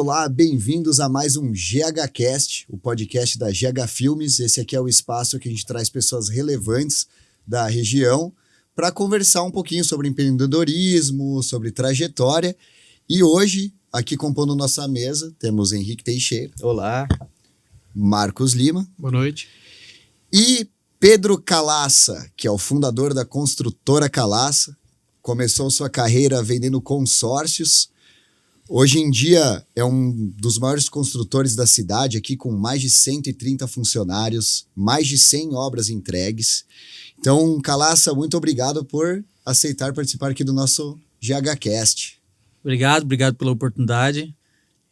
Olá, bem-vindos a mais um GHCast, o podcast da GH Filmes. Esse aqui é o espaço que a gente traz pessoas relevantes da região para conversar um pouquinho sobre empreendedorismo, sobre trajetória. E hoje, aqui compondo nossa mesa, temos Henrique Teixeira. Olá. Marcos Lima. Boa noite. E Pedro Calaça, que é o fundador da construtora Calaça. Começou sua carreira vendendo consórcios. Hoje em dia é um dos maiores construtores da cidade, aqui com mais de 130 funcionários, mais de 100 obras entregues. Então, Calaça, muito obrigado por aceitar participar aqui do nosso GHCast. Obrigado pela oportunidade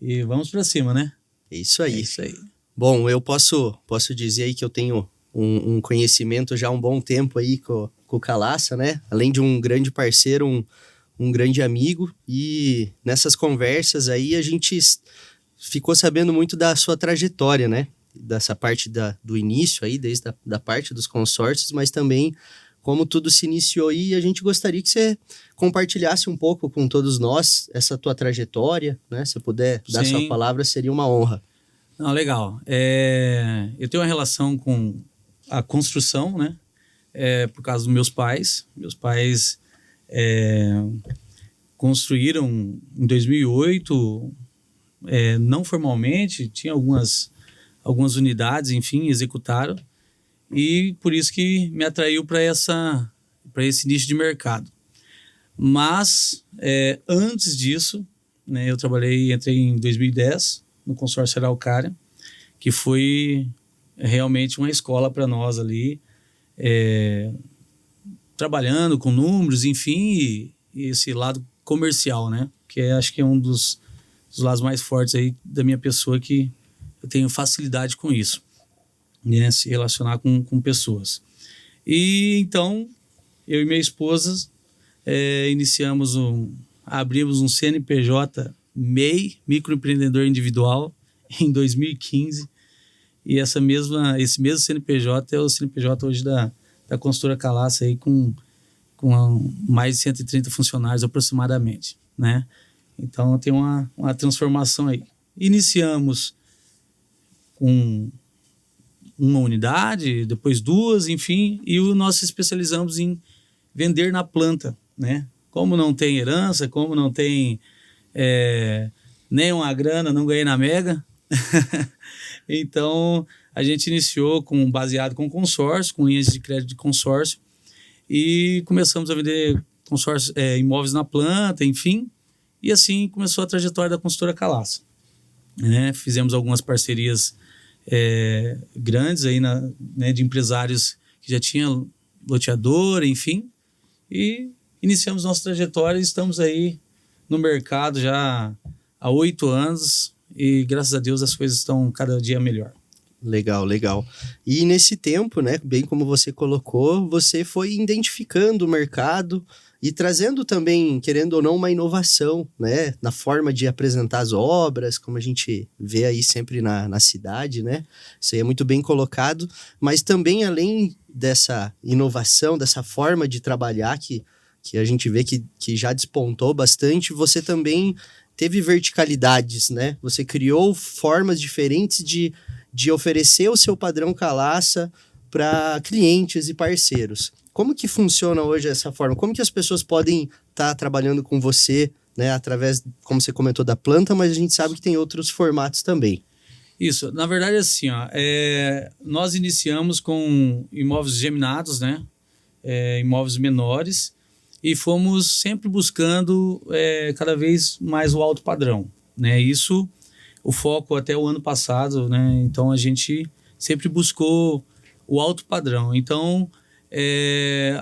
e vamos para cima, né? É isso aí. É isso aí. Bom, eu posso dizer aí que eu tenho um conhecimento já há um bom tempo aí com o Calaça, né? Além de um grande parceiro, um grande amigo, e nessas conversas aí a gente ficou sabendo muito da sua trajetória, né? Dessa parte do início aí, desde da parte dos consórcios, mas também como tudo se iniciou aí. A gente gostaria que você compartilhasse um pouco com todos nós essa tua trajetória, né? Se puder dar sua palavra, seria uma honra. Não, legal. Eu tenho uma relação com a construção, né? Por causa dos meus pais. Meus pais construíram em 2008, não formalmente, tinha algumas unidades, enfim, executaram, e por isso que me atraiu para esse nicho de mercado. Mas, antes disso, né, entrei em 2010 no consórcio Araucária, que foi realmente uma escola para nós ali, trabalhando com números, enfim, e esse lado comercial, né? Que acho que é um dos lados mais fortes aí da minha pessoa, que eu tenho facilidade com isso, né? Se relacionar com pessoas. E então, eu e minha esposa abrimos um CNPJ MEI, microempreendedor individual, em 2015. E esse mesmo CNPJ é o CNPJ hoje da construtora Calaça aí, com mais de 130 funcionários aproximadamente, né? Então tem uma transformação aí. Iniciamos com uma unidade, depois duas, enfim, e nós se especializamos em vender na planta, né? Como não tem herança, como não tem nem uma grana, não ganhei na Mega. Então a gente iniciou baseado com consórcio, com linhas de crédito de consórcio, e começamos a vender consórcio, imóveis na planta, enfim, e assim começou a trajetória da construtora Calaça, né? Fizemos algumas parcerias grandes aí né, de empresários que já tinham loteador, enfim, e iniciamos nossa trajetória e estamos aí no mercado já há 8 anos, e graças a Deus as coisas estão cada dia melhor. Legal. E nesse tempo, né, bem como você colocou, você foi identificando o mercado e trazendo também, querendo ou não, uma inovação, né, na forma de apresentar as obras, como a gente vê aí sempre na cidade, né? Isso aí é muito bem colocado, mas também além dessa inovação, dessa forma de trabalhar que a gente vê que já despontou bastante, você também teve verticalidades, né? Você criou formas diferentes de oferecer o seu padrão Calaça para clientes e parceiros. Como que funciona hoje essa forma? Como que as pessoas podem estar trabalhando com você, né, através, como você comentou, da planta, mas a gente sabe que tem outros formatos também. Isso, na verdade, assim, nós iniciamos com imóveis geminados, né, imóveis menores, e fomos sempre buscando cada vez mais o alto padrão, né? Isso, o foco até o ano passado, né? Então a gente sempre buscou o alto padrão. Então,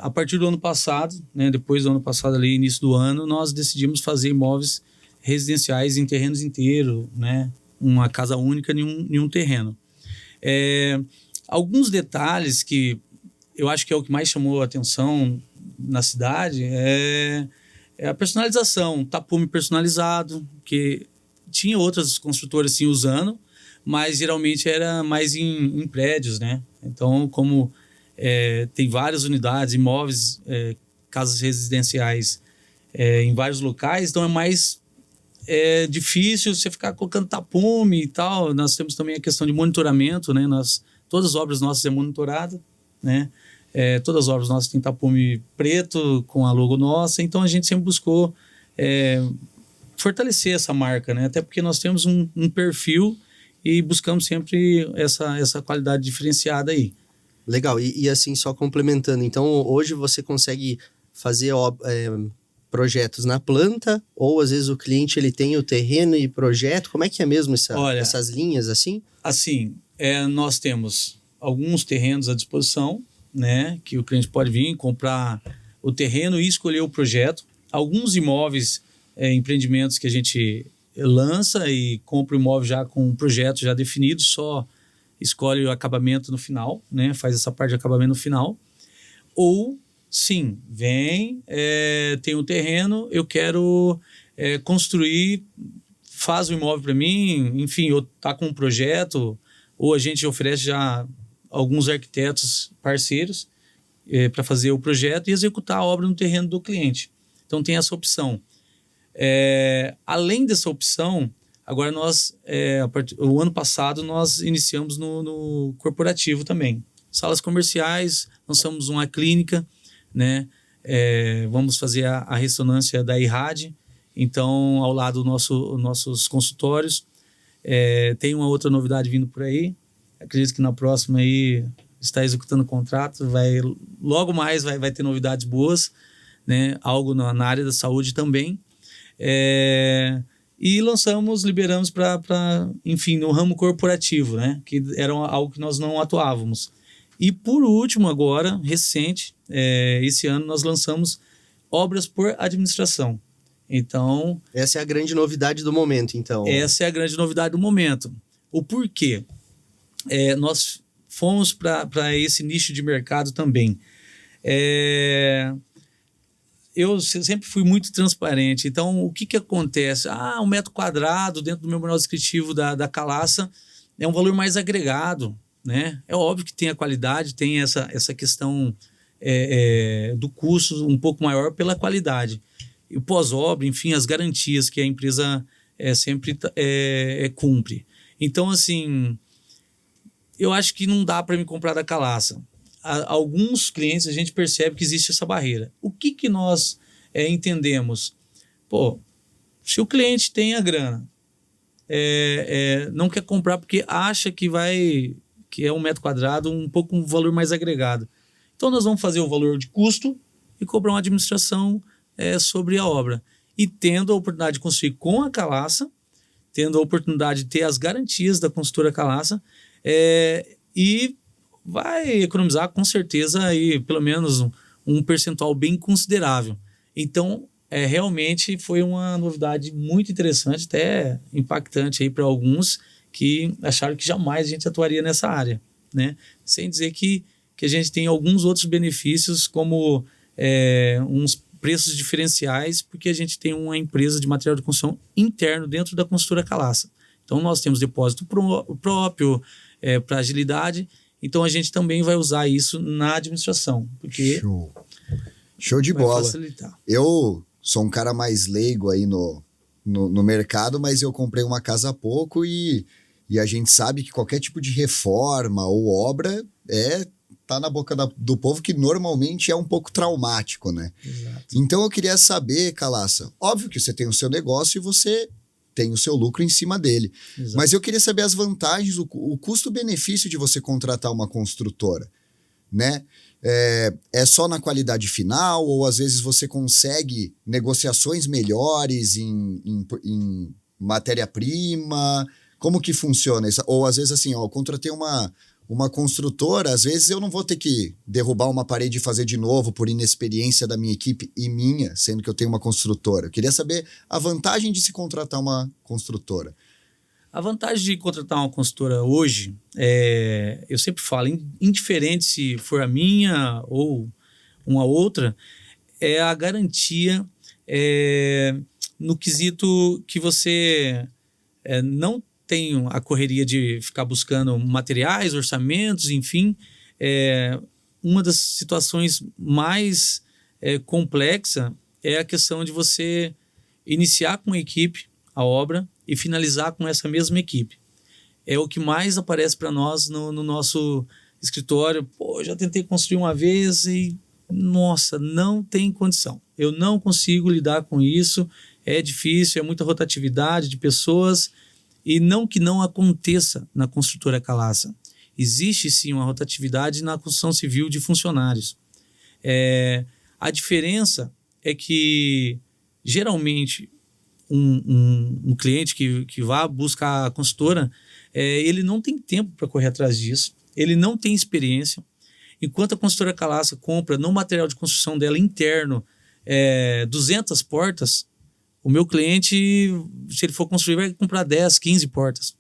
a partir do ano passado, né? Depois do ano passado, ali, início do ano, nós decidimos fazer imóveis residenciais em terrenos inteiros, né? Uma casa única em um terreno. Alguns detalhes que eu acho que é o que mais chamou a atenção na cidade é a personalização, tapume personalizado, que tinha outras construtoras assim usando, mas geralmente era mais em prédios, né? Então, como tem várias unidades, imóveis, casas residenciais em vários locais, então é mais é difícil você ficar colocando tapume e tal. Nós temos também a questão de monitoramento, né? Todas as obras nossas é monitorada, né? Todas as obras nossas têm tapume preto com a logo nossa, então a gente sempre buscou fortalecer essa marca, né? Até porque nós temos um perfil e buscamos sempre essa qualidade diferenciada aí. Legal, e assim, só complementando, então hoje você consegue fazer projetos na planta, ou às vezes o cliente ele tem o terreno e projeto, como é que é mesmo essas linhas assim? Assim, nós temos alguns terrenos à disposição, né, que o cliente pode vir comprar o terreno e escolher o projeto. Alguns imóveis, empreendimentos que a gente lança e compra o imóvel já com um projeto já definido, só escolhe o acabamento no final, né, faz essa parte de acabamento no final. Ou, sim, vem, tem um terreno, eu quero construir, faz o imóvel para mim, enfim, ou tá com um projeto, ou a gente oferece já alguns arquitetos parceiros para fazer o projeto e executar a obra no terreno do cliente. Então tem essa opção. Além dessa opção, agora o ano passado nós iniciamos no corporativo também. Salas comerciais, lançamos uma clínica, né? Vamos fazer a ressonância da IRAD, então ao lado dos nossos consultórios. Tem uma outra novidade vindo por aí. Acredito que na próxima aí está executando o contrato, logo mais vai ter novidades boas, né? Algo na área da saúde também. E liberamos para, enfim, no ramo corporativo, né? Que era algo que nós não atuávamos. E por último, agora, recente, esse ano nós lançamos obras por administração. Então... Essa é a grande novidade do momento, então. Essa é a grande novidade do momento. O porquê? Nós fomos para esse nicho de mercado também. Eu sempre fui muito transparente. Então, o que acontece? 1 metro quadrado dentro do meu manual descritivo da Calaça é um valor mais agregado, né? É óbvio que tem a qualidade, tem essa questão do custo um pouco maior pela qualidade. E o pós-obra, enfim, as garantias que a empresa sempre cumpre. Então, assim, eu acho que não dá para me comprar da Calaça. Alguns clientes a gente percebe que existe essa barreira. O que nós entendemos? Se o cliente tem a grana, não quer comprar porque acha que é 1 metro quadrado um pouco um valor mais agregado. Então nós vamos fazer o valor de custo e cobrar uma administração sobre a obra. E tendo a oportunidade de construir com a Calaça, tendo a oportunidade de ter as garantias da construtora Calaça, e vai economizar com certeza aí, pelo menos um percentual bem considerável. Então, realmente foi uma novidade muito interessante, até impactante aí para alguns que acharam que jamais a gente atuaria nessa área, né? Sem dizer que a gente tem alguns outros benefícios, como uns preços diferenciais, porque a gente tem uma empresa de material de construção interno dentro da construtora Calaça. Então, nós temos depósito próprio para agilidade. Então, a gente também vai usar isso na administração. Porque Show de bola. Facilitar. Eu sou um cara mais leigo aí no mercado, mas eu comprei uma casa há pouco e a gente sabe que qualquer tipo de reforma ou obra tá na boca do povo, que normalmente é um pouco traumático, né? Exato. Então, eu queria saber, Calaça, óbvio que você tem o seu negócio e você tem o seu lucro em cima dele. Exato. Mas eu queria saber as vantagens, o custo-benefício de você contratar uma construtora, né? É só na qualidade final, ou às vezes você consegue negociações melhores em matéria-prima? Como que funciona isso? Ou às vezes assim, eu contratei uma construtora, às vezes eu não vou ter que derrubar uma parede e fazer de novo por inexperiência da minha equipe e minha, sendo que eu tenho uma construtora. Eu queria saber a vantagem de se contratar uma construtora. A vantagem de contratar uma consultora hoje, eu sempre falo, indiferente se for a minha ou uma outra, é a garantia no quesito que você não tem a correria de ficar buscando materiais, orçamentos, enfim. Uma das situações mais complexa é a questão de você iniciar com uma equipe, a obra e finalizar com essa mesma equipe. É o que mais aparece para nós no nosso escritório. Pô, já tentei construir uma vez e, nossa, não tem condição. Eu não consigo lidar com isso, é difícil, é muita rotatividade de pessoas, e não que não aconteça na construtora Calaça. Existe sim uma rotatividade na construção civil de funcionários. A diferença é que, geralmente, um cliente que vá buscar a consultora, ele não tem tempo para correr atrás disso, ele não tem experiência. Enquanto a consultora Calaça compra no material de construção dela interno 200 portas, o meu cliente, se ele for construir, vai comprar 10, 15 portas.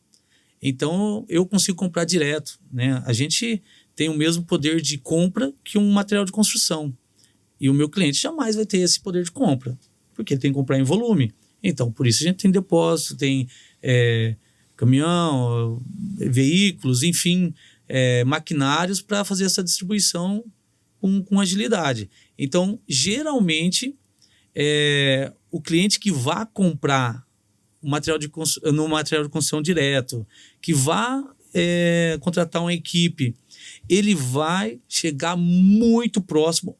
Então, eu consigo comprar direto, né? A gente tem o mesmo poder de compra que um material de construção. E o meu cliente jamais vai ter esse poder de compra, porque ele tem que comprar em volume. Então, por isso a gente tem depósito, tem caminhão, veículos, enfim, maquinários para fazer essa distribuição com agilidade. Então, geralmente, o cliente que vá comprar no material de construção direto, que vá contratar uma equipe, ele vai chegar muito próximo,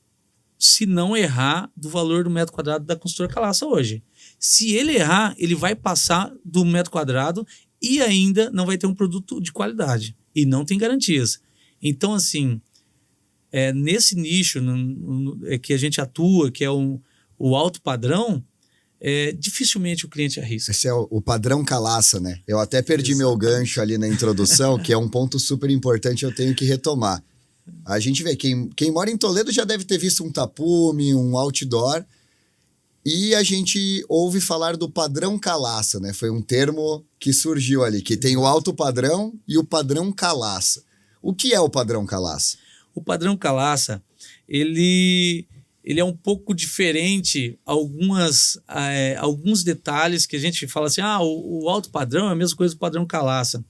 se não errar, do valor do metro quadrado da construtora Calaça hoje. Se ele errar, ele vai passar do metro quadrado e ainda não vai ter um produto de qualidade. E não tem garantias. Então, assim, nesse nicho que a gente atua, que é o alto padrão, dificilmente o cliente arrisca. Esse é o padrão Calaça, né? Eu até perdi meu gancho ali na introdução, que é um ponto super importante, eu tenho que retomar. A gente vê, quem mora em Toledo já deve ter visto um tapume, um outdoor, e a gente ouve falar do padrão Calaça, né? Foi um termo que surgiu ali, que tem o alto padrão e o padrão Calaça. O que é o padrão Calaça? O padrão Calaça, ele é um pouco diferente, alguns detalhes que a gente fala assim, o alto padrão é a mesma coisa do padrão Calaça.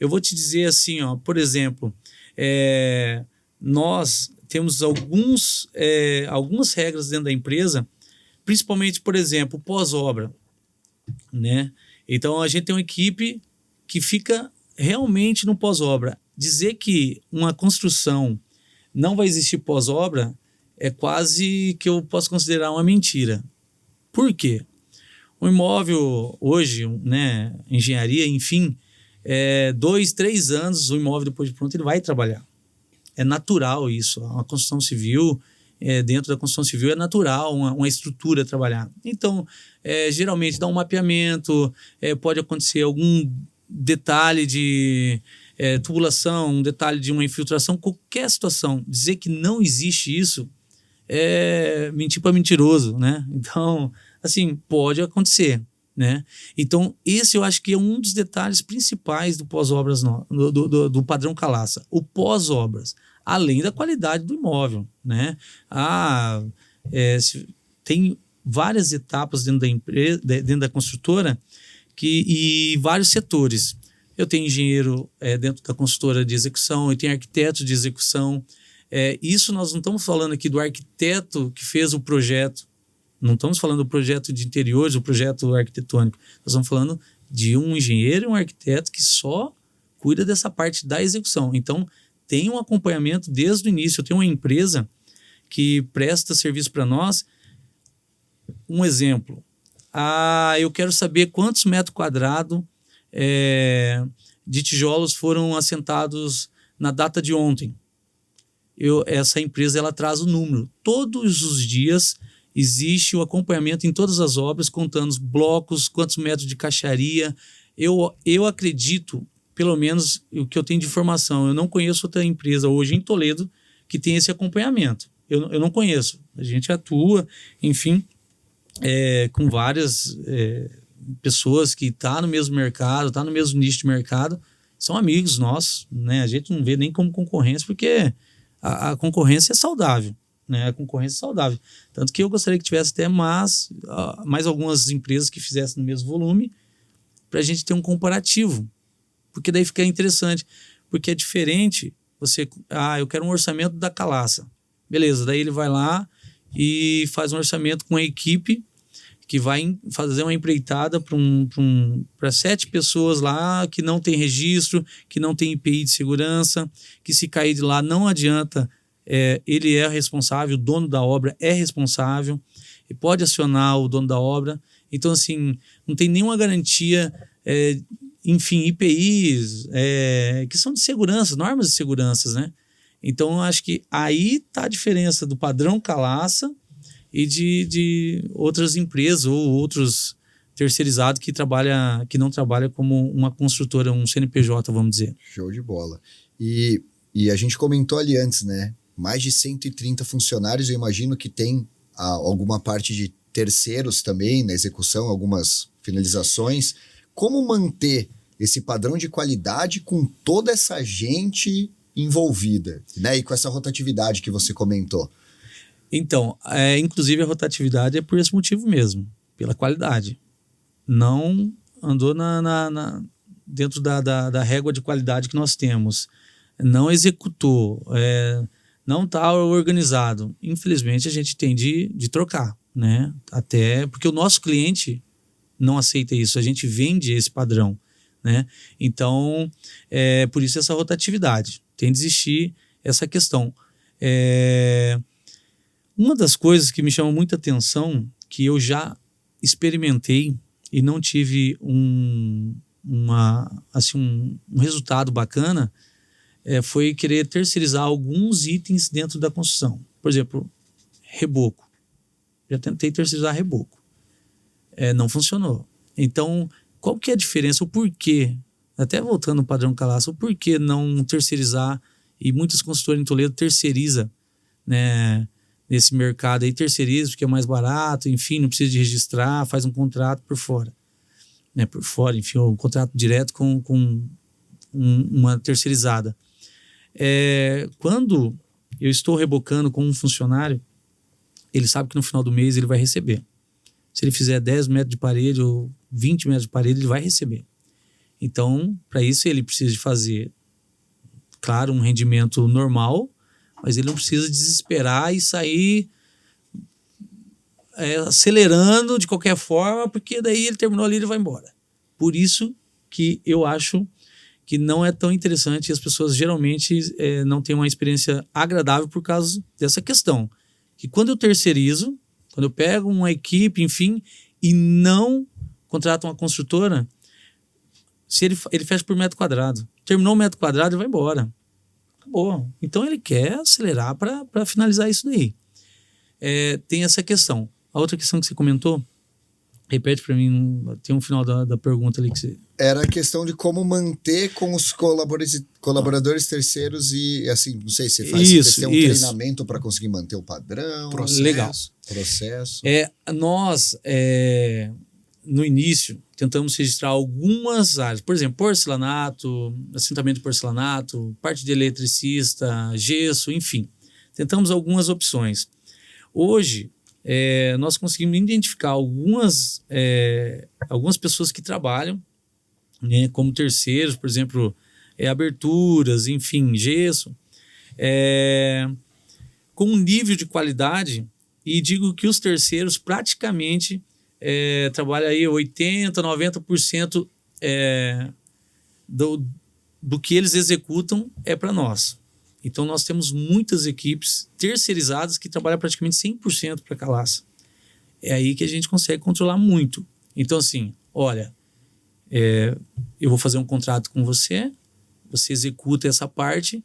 Eu vou te dizer assim, por exemplo, nós temos algumas regras dentro da empresa, principalmente, por exemplo, pós-obra, né? Então, a gente tem uma equipe que fica realmente no pós-obra. Dizer que uma construção não vai existir pós-obra é quase que eu posso considerar uma mentira. Por quê? O imóvel hoje, né, engenharia, enfim, 2, 3 anos, o imóvel depois de pronto, ele vai trabalhar. É natural isso. Uma construção civil, dentro da construção civil, é natural uma estrutura trabalhar. Então, geralmente dá um mapeamento, pode acontecer algum detalhe de tubulação, um detalhe de uma infiltração, qualquer situação. Dizer que não existe isso é mentir para mentiroso, né? Então, assim, pode acontecer, né? Então, esse eu acho que é um dos detalhes principais do pós-obras, do padrão Calaça. O pós-obras, além da qualidade do imóvel, né? Tem várias etapas dentro da empresa, dentro da construtora, e vários setores. Eu tenho engenheiro dentro da consultora de execução, eu tenho arquiteto de execução. Isso nós não estamos falando aqui do arquiteto que fez o projeto, não estamos falando do projeto de interiores, do projeto arquitetônico. Nós estamos falando de um engenheiro e um arquiteto que só cuida dessa parte da execução. Então, tem um acompanhamento desde o início. Eu tenho uma empresa que presta serviço para nós. Um exemplo. Eu quero saber quantos metros quadrados de tijolos foram assentados na data de ontem. Essa empresa ela traz o número. Todos os dias existe o acompanhamento em todas as obras, contando os blocos, quantos metros de caixaria. Eu acredito, pelo menos o que eu tenho de informação, eu não conheço outra empresa hoje em Toledo que tem esse acompanhamento. Eu não conheço. A gente atua, enfim, com várias pessoas que estão no mesmo mercado, estão no mesmo nicho de mercado, são amigos nossos, né? A gente não vê nem como concorrência, porque a concorrência é saudável, né? A concorrência é saudável. Tanto que eu gostaria que tivesse até mais algumas empresas que fizessem no mesmo volume, para a gente ter um comparativo. Porque daí fica interessante. Porque é diferente eu quero um orçamento da Calaça. Beleza, daí ele vai lá e faz um orçamento com a equipe que vai fazer uma empreitada para 7 pessoas lá que não tem registro, que não tem IPI de segurança, que se cair de lá não adianta, ele é responsável, o dono da obra é responsável, e pode acionar o dono da obra. Então, assim, não tem nenhuma garantia, enfim, IPIs, que são de segurança, normas de segurança, né? Então, eu acho que aí está a diferença do padrão Calaça e de outras empresas ou outros terceirizados que não trabalham como uma construtora, um CNPJ, vamos dizer. Show de bola. E a gente comentou ali antes, né? Mais de 130 funcionários, eu imagino que tem alguma parte de terceiros também na execução, algumas finalizações. Como manter esse padrão de qualidade com toda essa gente envolvida, né? E com essa rotatividade que você comentou? Então, inclusive a rotatividade é por esse motivo mesmo, pela qualidade. Não andou dentro da régua de qualidade que nós temos. Não executou, não está organizado. Infelizmente, a gente tem de trocar, né? Até porque o nosso cliente não aceita isso, a gente vende esse padrão, né? Então, por isso essa rotatividade. Tem de existir essa questão. Uma das coisas que me chama muita atenção, que eu já experimentei e não tive um resultado bacana, foi querer terceirizar alguns itens dentro da construção. Por exemplo, reboco. Já tentei terceirizar reboco. Não funcionou. Então, qual que é a diferença? O porquê? Até voltando ao padrão Calaça, o porquê não terceirizar? E muitas construtoras em Toledo terceiriza, né? Nesse mercado aí, terceiriza porque é mais barato, enfim, não precisa de registrar, faz um contrato por fora. Né? Por fora, enfim, um contrato direto com uma terceirizada. Quando eu estou rebocando com um funcionário, ele sabe que no final do mês ele vai receber. Se ele fizer 10 metros de parede ou 20 metros de parede, ele vai receber. Então, para isso, ele precisa de fazer, claro, um rendimento normal, mas ele não precisa desesperar e sair acelerando de qualquer forma, porque daí ele terminou ali e ele vai embora. Por isso que eu acho que não é tão interessante e as pessoas geralmente não têm uma experiência agradável por causa dessa questão. Que quando eu terceirizo, quando eu pego uma equipe, enfim, e não contrato uma construtora, se ele fecha por metro quadrado. Terminou o metro quadrado, ele vai embora. Acabou. Então ele quer acelerar para finalizar isso daí. Tem essa questão. A outra questão que você comentou, repete para mim, tem um final da pergunta ali que você... Era a questão de como manter com os colaboradores terceiros e, assim, não sei, você tem um treinamento para conseguir manter o padrão. Legal. Processo. Nós, no início, tentamos registrar algumas áreas. Por exemplo, porcelanato, assentamento de porcelanato, parte de eletricista, gesso, enfim. Tentamos algumas opções. Hoje, nós conseguimos identificar algumas pessoas que trabalham, né, como terceiros, por exemplo, aberturas, enfim, gesso, com um nível de qualidade, e digo que os terceiros praticamente trabalham aí 80%, 90% do que eles executam para nós. Então, nós temos muitas equipes terceirizadas que trabalham praticamente 100% para Calaça. É aí que a gente consegue controlar muito. Então, assim, olha, eu vou fazer um contrato com você, você executa essa parte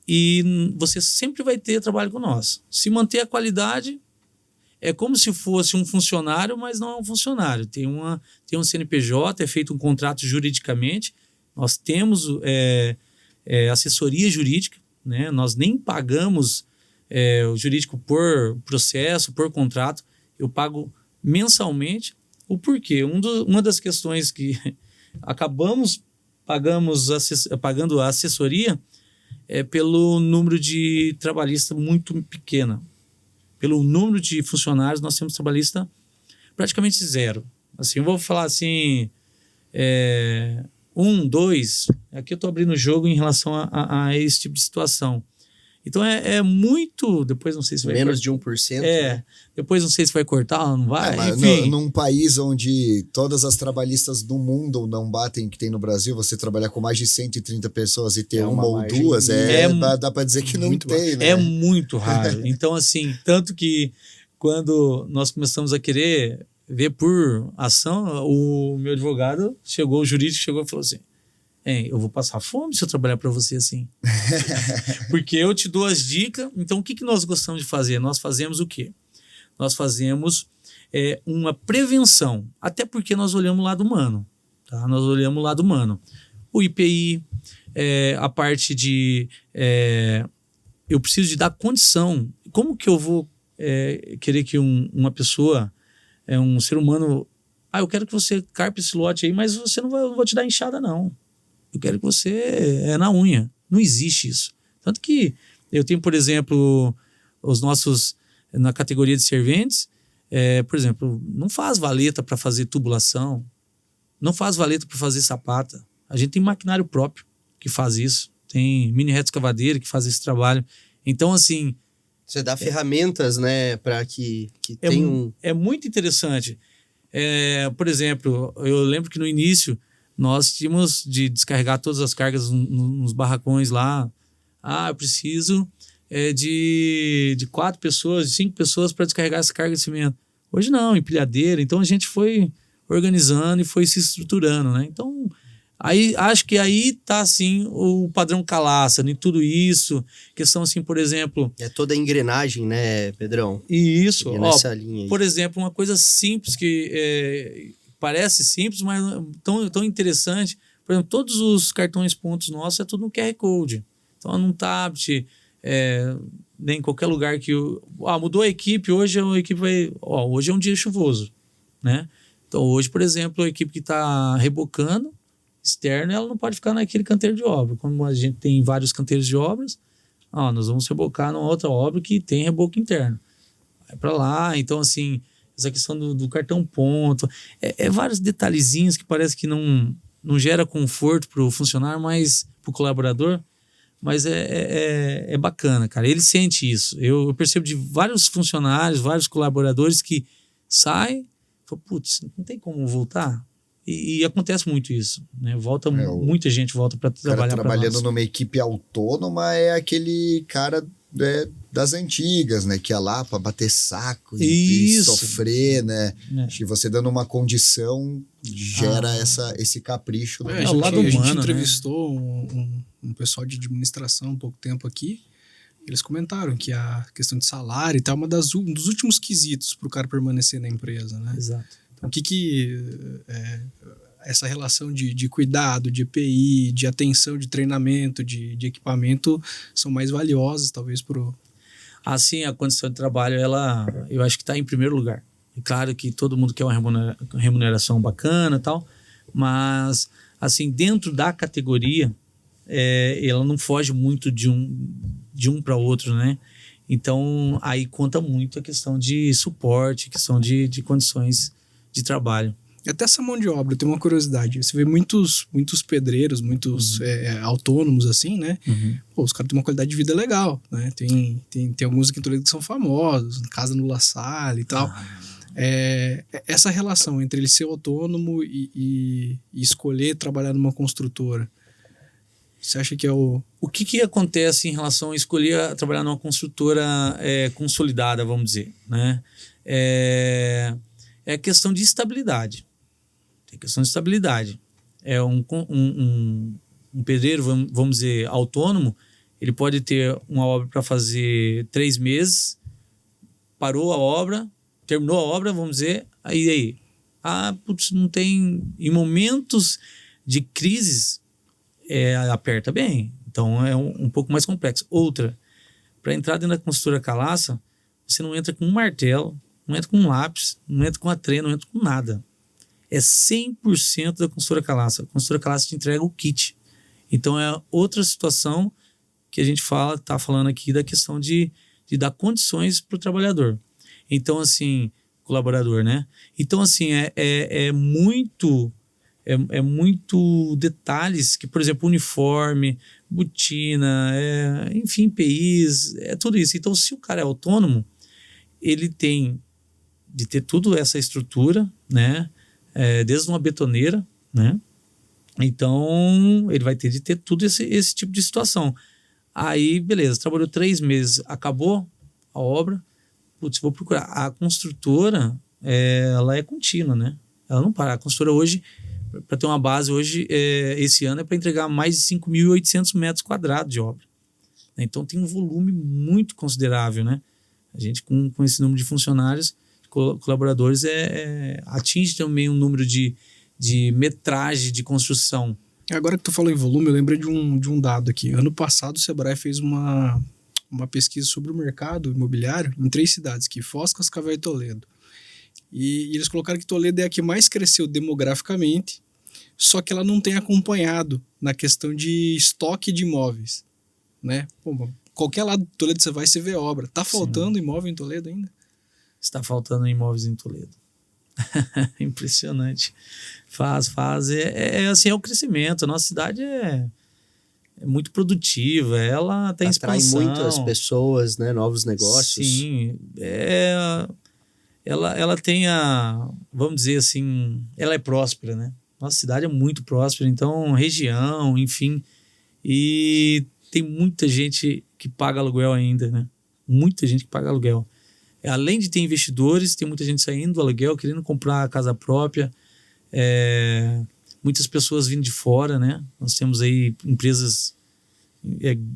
e você sempre vai ter trabalho com nós. Se manter a qualidade, é como se fosse um funcionário, mas não é um funcionário. Tem um CNPJ, é feito um contrato juridicamente, nós temos assessoria jurídica, né? Nós nem pagamos o jurídico por processo, por contrato, eu pago mensalmente. O porquê? Uma das questões que acabamos pagando a assessoria pelo número de trabalhista muito pequeno. Pelo número de funcionários, nós temos trabalhista praticamente zero. Assim, eu vou falar assim, 1, 2, aqui eu estou abrindo o jogo em relação a esse tipo de situação. Então é muito, depois não sei se vai Menos de 1%. Depois não sei se vai cortar ou não vai, Mas enfim. num país onde todas as trabalhistas do mundo não batem o que tem no Brasil, você trabalhar com mais de 130 pessoas e ter É uma uma ou margem duas, mínima. dá para dizer que não Muito tem, né? É muito raro. Então, assim, tanto que quando nós começamos a querer ver por ação, o meu advogado chegou, o jurídico chegou e falou assim: eu vou passar fome se eu trabalhar para você assim. Porque eu te dou as dicas. Então, o que nós gostamos de fazer? Nós fazemos o quê? Nós fazemos uma prevenção. Até porque nós olhamos o lado humano. Tá? Nós olhamos o lado humano. O IPI, a parte de... eu preciso de dar condição. Como que eu vou querer que uma pessoa, um ser humano... eu quero que você carpe esse lote aí, mas você não vou te dar enxada, não. Eu quero que você na unha. Não existe isso. Tanto que eu tenho, por exemplo, os nossos, na categoria de serventes, por exemplo, não faz valeta para fazer tubulação, não faz valeta para fazer sapata. A gente tem maquinário próprio que faz isso. Tem mini reto escavadeira que faz esse trabalho. Então, assim... Você dá ferramentas, né, para que tenham... É muito interessante. Por exemplo, eu lembro que no início nós tínhamos de descarregar todas as cargas nos barracões lá. Eu preciso de 4 pessoas, de 5 pessoas para descarregar essa carga de cimento. Hoje não, empilhadeira. Então a gente foi organizando e foi se estruturando, né? Então, acho que aí tá assim o padrão Calaça, em tudo isso. Questão assim, por exemplo... É toda a engrenagem, né, Pedrão? E isso, nessa linha aí. Por exemplo, uma coisa simples que parece simples, mas tão interessante. Por exemplo, todos os cartões pontos nossos é tudo no QR Code. Então, num tablet, nem em qualquer lugar que... mudou a equipe, hoje a equipe vai... hoje é um dia chuvoso, né? Então, hoje, por exemplo, a equipe que está rebocando, externo, ela não pode ficar naquele canteiro de obra. Como a gente tem vários canteiros de obras, nós vamos rebocar numa outra obra que tem reboco interno. Vai para lá. Então, assim, essa questão do cartão ponto, vários detalhezinhos que parece que não gera conforto para o funcionário, mas para o colaborador, mas é bacana, cara. Ele sente isso. Eu percebo de vários funcionários, vários colaboradores que saem, falam, putz, não tem como voltar? E acontece muito isso, né? Muita gente volta para trabalhar para nós. Trabalhando numa equipe autônoma é aquele cara das antigas, né? Que ia lá para bater saco e sofrer, né? Acho que você dando uma condição gera esse capricho. A gente entrevistou um pessoal de administração há pouco tempo aqui. Eles comentaram que a questão de salário e tal é um dos últimos quesitos para o cara permanecer na empresa, né? Exato. Então, essa relação de cuidado, de EPI, de atenção, de treinamento, de equipamento são mais valiosas, talvez, Assim, a condição de trabalho, eu acho que está em primeiro lugar. É claro que todo mundo quer uma remuneração bacana e tal, mas, assim, dentro da categoria, ela não foge muito de um para outro, né? Então, aí conta muito a questão de suporte, questão de condições de trabalho. E até essa mão de obra, eu tenho uma curiosidade. Você vê muitos pedreiros, muitos autônomos, assim, né? Uhum. Os caras têm uma qualidade de vida legal, né? Tem alguns aqui em Toledo que são famosos, Casa no La Salle e tal. Essa relação entre ele ser autônomo e escolher trabalhar numa construtora, você acha que é o... O que acontece em relação a escolher trabalhar numa construtora consolidada, vamos dizer, né? É questão de estabilidade. Tem questão de estabilidade. Um pedreiro, vamos dizer, autônomo, ele pode ter uma obra para fazer 3 meses, parou a obra, terminou a obra, vamos dizer, aí putz, não tem... Em momentos de crises, aperta bem. Então, é um pouco mais complexo. Outra, para entrar dentro da construtora Calaça, você não entra com um martelo, não entra com um lápis, não entra com a trena, não entra com nada. É 100% da construtora Calaça. A construtora Calaça te entrega o kit. Então é outra situação que a gente está falando aqui da questão de dar condições para o trabalhador. Então, assim, colaborador, né? Então, assim, é muito é muito detalhes que, por exemplo, uniforme, botina, enfim, EPIs, é tudo isso. Então, se o cara é autônomo, ele tem de ter tudo essa estrutura, né? Desde uma betoneira, né? Então, ele vai ter de ter tudo esse tipo de situação. Aí, beleza, trabalhou 3 meses, acabou a obra, putz, vou procurar. A construtora, ela é contínua, né? Ela não para. A construtora hoje, para ter uma base hoje, esse ano é para entregar mais de 5.800 metros quadrados de obra. Então, tem um volume muito considerável, né? A gente, com esse número de funcionários, colaboradores, atinge também um número de metragem de construção. Agora que tu falou em volume, eu lembrei de um dado aqui. Ano passado, o Sebrae fez uma pesquisa sobre o mercado imobiliário em 3 cidades, aqui, Foz, Cascavel e Toledo. E eles colocaram que Toledo é a que mais cresceu demograficamente, só que ela não tem acompanhado na questão de estoque de imóveis, né? Pô, qualquer lado de Toledo você vê obra. Tá faltando imóvel em Toledo ainda? Está faltando imóveis em Toledo. Impressionante. Faz. Assim, é o crescimento. A nossa cidade é muito produtiva. Ela tem expansão. Atrai muitas pessoas, né? Novos negócios. Sim. Ela tem vamos dizer assim, ela é próspera, né? Nossa cidade é muito próspera. Então, região, enfim. E tem muita gente que paga aluguel ainda, né? Muita gente que paga aluguel. Além de ter investidores, tem muita gente saindo do aluguel, querendo comprar a casa própria. Muitas pessoas vindo de fora, né? Nós temos aí empresas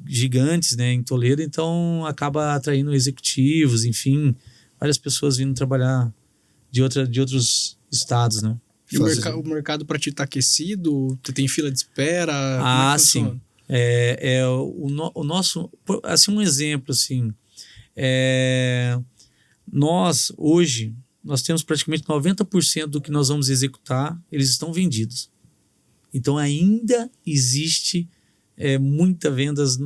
gigantes, né, em Toledo, então acaba atraindo executivos, enfim, várias pessoas vindo trabalhar de outros estados, né? E o mercado para ti tá aquecido? Tu tem fila de espera? Como é que funciona? Sim. O nosso... Assim, um exemplo, assim... Nós, hoje, nós temos praticamente 90% do que nós vamos executar, eles estão vendidos. Então, ainda existe muita vendas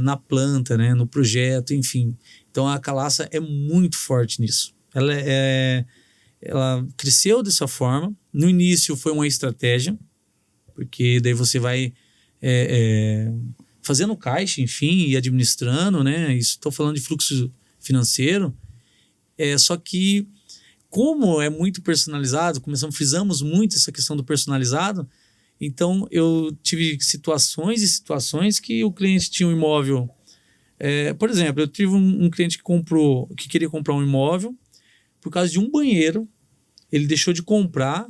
na planta, né, no projeto, enfim. Então, a Calaça é muito forte nisso. Ela cresceu dessa forma. No início, foi uma estratégia, porque daí você vai fazendo caixa, enfim, e administrando, né? Isso, estou falando de fluxo financeiro. Só que, como é muito personalizado, frisamos muito essa questão do personalizado, então eu tive situações que o cliente tinha um imóvel. Por exemplo, eu tive um cliente que queria comprar um imóvel por causa de um banheiro. Ele deixou de comprar,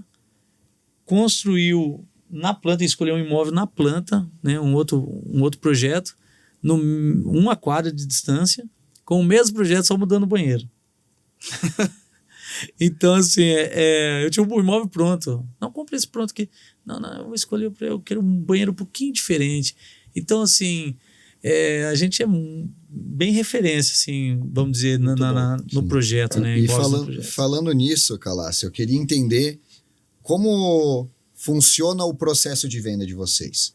construiu na planta, escolheu um imóvel na planta, né, um outro projeto, uma quadra de distância, com o mesmo projeto, só mudando o banheiro. Então, assim, eu tinha um imóvel pronto. Não, comprei esse pronto aqui. Não, eu vou escolher, eu quero um banheiro um pouquinho diferente. Então, assim, a gente é bem referência, assim, vamos dizer, no projeto, né? E falando nisso, Calaça, eu queria entender como funciona o processo de venda de vocês.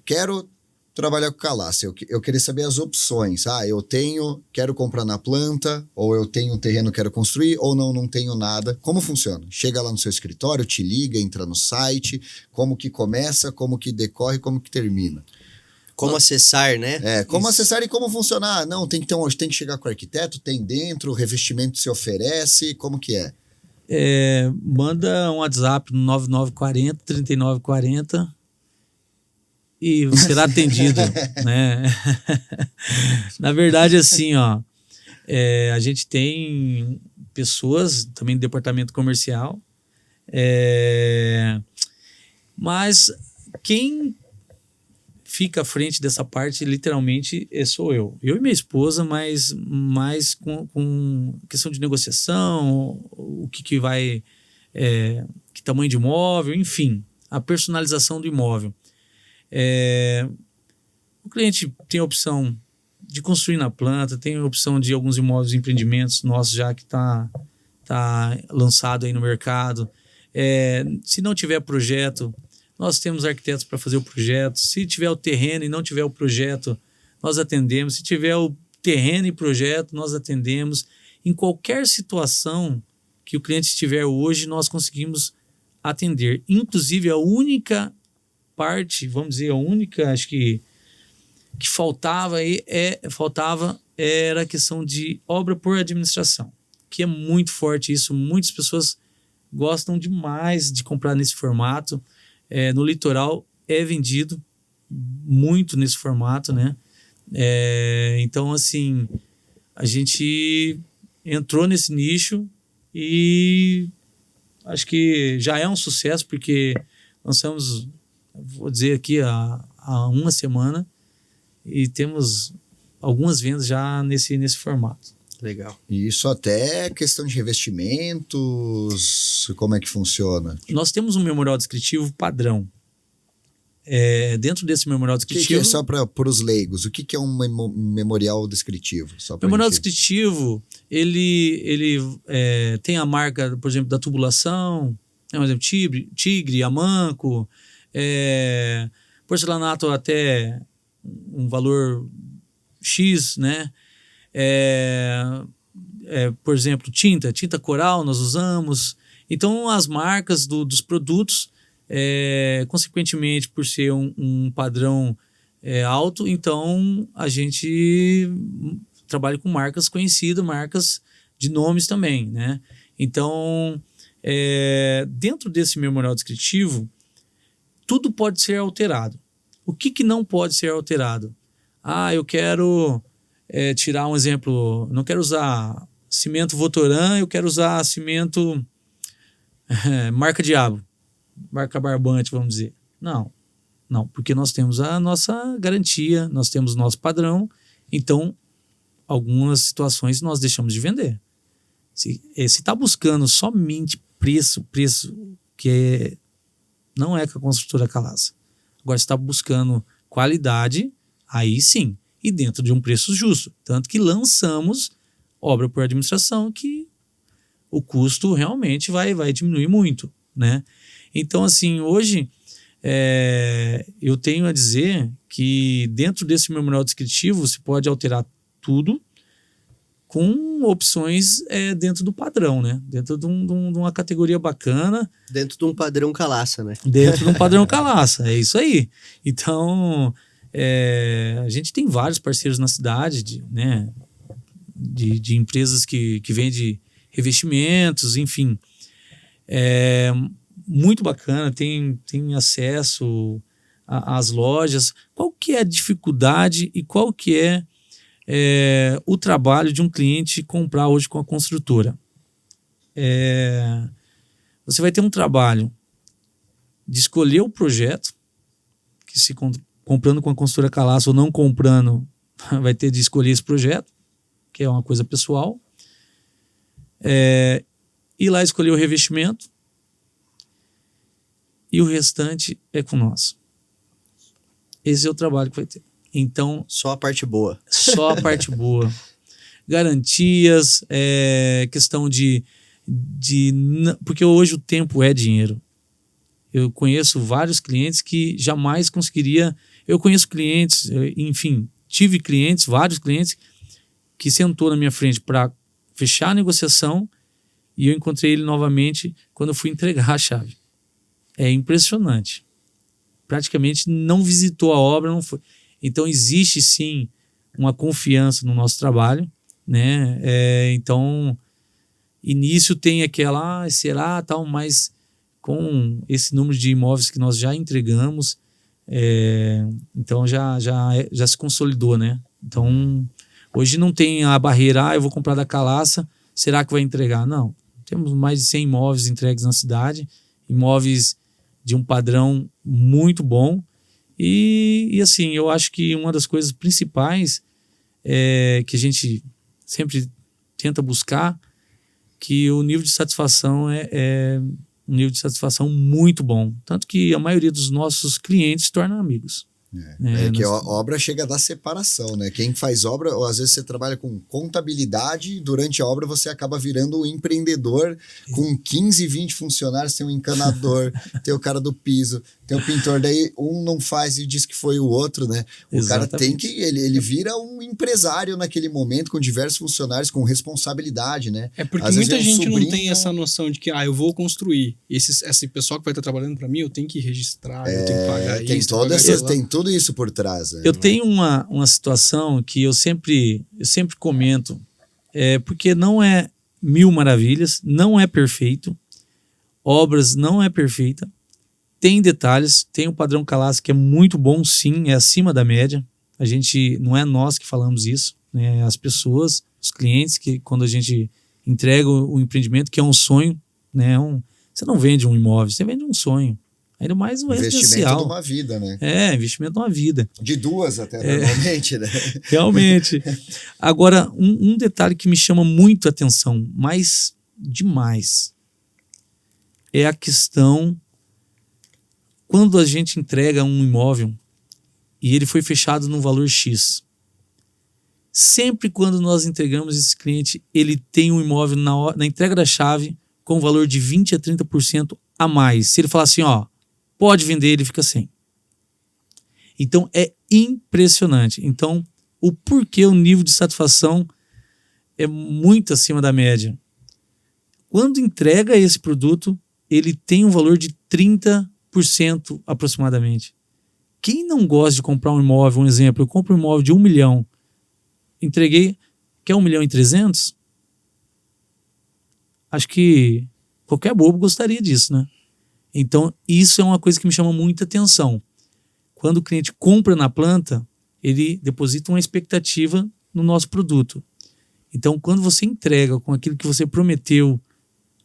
Quero trabalhar com Calaça, eu queria saber as opções. Quero comprar na planta, ou eu tenho um terreno, quero construir, ou não tenho nada. Como funciona? Chega lá no seu escritório, te liga, entra no site, como que começa, como que decorre, como que termina. Como acessar, né? Como acessar e como funcionar. Não, tem que chegar com o arquiteto, tem dentro, o revestimento se oferece, como que é? Manda um WhatsApp no 9940-3940 e será atendido, né? Na verdade, assim, ó, a gente tem pessoas também do departamento comercial, mas quem fica à frente dessa parte, literalmente, sou eu e minha esposa, mas mais com questão de negociação, o que vai, que tamanho de imóvel, enfim, a personalização do imóvel. O cliente tem a opção de construir na planta, tem a opção de alguns imóveis, empreendimentos nossos já que tá lançado aí no mercado. Se não tiver projeto, nós temos arquitetos para fazer o projeto. Se tiver o terreno e não tiver o projeto, nós atendemos. Se tiver o terreno e projeto, nós atendemos. Em qualquer situação que o cliente estiver hoje, nós conseguimos atender. Inclusive, a única parte, vamos dizer, a única, acho que faltava era a questão de obra por administração, que é muito forte isso. Muitas pessoas gostam demais de comprar nesse formato. No litoral é vendido muito nesse formato, né? Então, assim, a gente entrou nesse nicho e acho que já é um sucesso, porque lançamos, vou dizer aqui, há uma semana, e temos algumas vendas já nesse formato. Legal. E isso até questão de revestimentos, como é que funciona? Nós temos um memorial descritivo padrão. Dentro desse memorial O descritivo... que é, só para os leigos, o que é um memorial descritivo? O memorial descritivo, ele tem a marca, por exemplo, da tubulação, por exemplo, tigre, amanco, porcelanato até um valor X, né? Por exemplo, tinta coral nós usamos. Então, as marcas dos produtos, consequentemente, por ser um padrão alto, então a gente trabalha com marcas conhecidas, marcas de nomes também, né? Então, dentro desse memorial descritivo, tudo pode ser alterado. O que não pode ser alterado? Eu quero tirar um exemplo, não quero usar cimento Votoran, eu quero usar cimento marca Diabo, marca Barbante, vamos dizer. Não, porque nós temos a nossa garantia, nós temos o nosso padrão, então algumas situações nós deixamos de vender. Se está buscando somente preço que não é com a construtora Calaça. Agora, se está buscando qualidade, aí sim, e dentro de um preço justo. Tanto que lançamos obra por administração, que o custo realmente vai diminuir muito, né? Então, assim, hoje eu tenho a dizer que dentro desse memorial descritivo você pode alterar tudo com opções dentro do padrão, né? Dentro de uma categoria bacana. Dentro de um padrão Calaça, né? Dentro de um padrão Calaça, é isso aí. Então, a gente tem vários parceiros na cidade, né? De empresas que vendem revestimentos, enfim. Muito bacana, tem acesso às lojas. Qual que é a dificuldade e qual que é o trabalho de um cliente comprar hoje com a construtora? Você vai ter um trabalho de escolher o projeto, que se comprando com a construtora Calaça ou não comprando, vai ter de escolher esse projeto, que é uma coisa pessoal. Ir lá escolher o revestimento, e o restante é com nós. Esse é o trabalho que vai ter. Então, só a parte boa. Só a parte boa. Garantias, questão de... Porque hoje o tempo é dinheiro. Eu conheço vários clientes que jamais conseguiria... Eu conheço clientes, enfim, tive clientes, vários clientes, que sentou na minha frente para fechar a negociação e eu encontrei ele novamente quando eu fui entregar a chave. É impressionante. Praticamente não visitou a obra, não foi. Então existe sim uma confiança no nosso trabalho, né? Então, início tem aquela, será tal, mas com esse número de imóveis que nós já entregamos, então já se consolidou, né? Então, hoje não tem a barreira, eu vou comprar da Calaça, será que vai entregar? Não. Temos mais de 100 imóveis entregues na cidade, imóveis de um padrão muito bom. E assim, eu acho que uma das coisas principais que a gente sempre tenta buscar, que o nível de satisfação é um nível de satisfação muito bom. Tanto que a maioria dos nossos clientes se tornam amigos. Que a obra chega a dar separação, né? Quem faz obra, ou às vezes você trabalha com contabilidade, e durante a obra você acaba virando um empreendedor com 15, 20 funcionários, tem um encanador, tem o cara do piso, tem o pintor, daí um não faz e diz que foi o outro, né? O cara tem que, ele vira um empresário naquele momento, com diversos funcionários, com responsabilidade, né? É porque muita gente não tem essa noção de que, eu vou construir, esse pessoal que vai estar trabalhando para mim, eu tenho que registrar, eu tenho que pagar isso. Tem tudo isso por trás. Né? Eu tenho uma situação que eu sempre comento, porque não é mil maravilhas, não é perfeito, obras não é perfeita, tem detalhes, tem o padrão Calas que é muito bom, sim, é acima da média. A gente, não é nós que falamos isso, né? As pessoas, os clientes, que quando a gente entrega o empreendimento, que é um sonho, né? Você não vende um imóvel, você vende um sonho. Ainda mais o residencial. Investimento de uma vida, né? Investimento de uma vida. De duas até, normalmente, né? Realmente. Agora, um detalhe que me chama muito a atenção, mas demais, é a questão quando a gente entrega um imóvel e ele foi fechado no valor X. Sempre quando nós entregamos esse cliente, ele tem um imóvel na entrega da chave com valor de 20% a 30% a mais. Se ele falar assim, pode vender, ele fica sem. Então é impressionante. Então, o porquê o nível de satisfação é muito acima da média. Quando entrega esse produto, ele tem um valor de 30% aproximadamente. Quem não gosta de comprar um imóvel, um exemplo, eu compro um imóvel de 1 milhão, entreguei, quer 1.300.000? Acho que qualquer bobo gostaria disso, né? Então, isso é uma coisa que me chama muita atenção. Quando o cliente compra na planta, ele deposita uma expectativa no nosso produto. Então, quando você entrega com aquilo que você prometeu,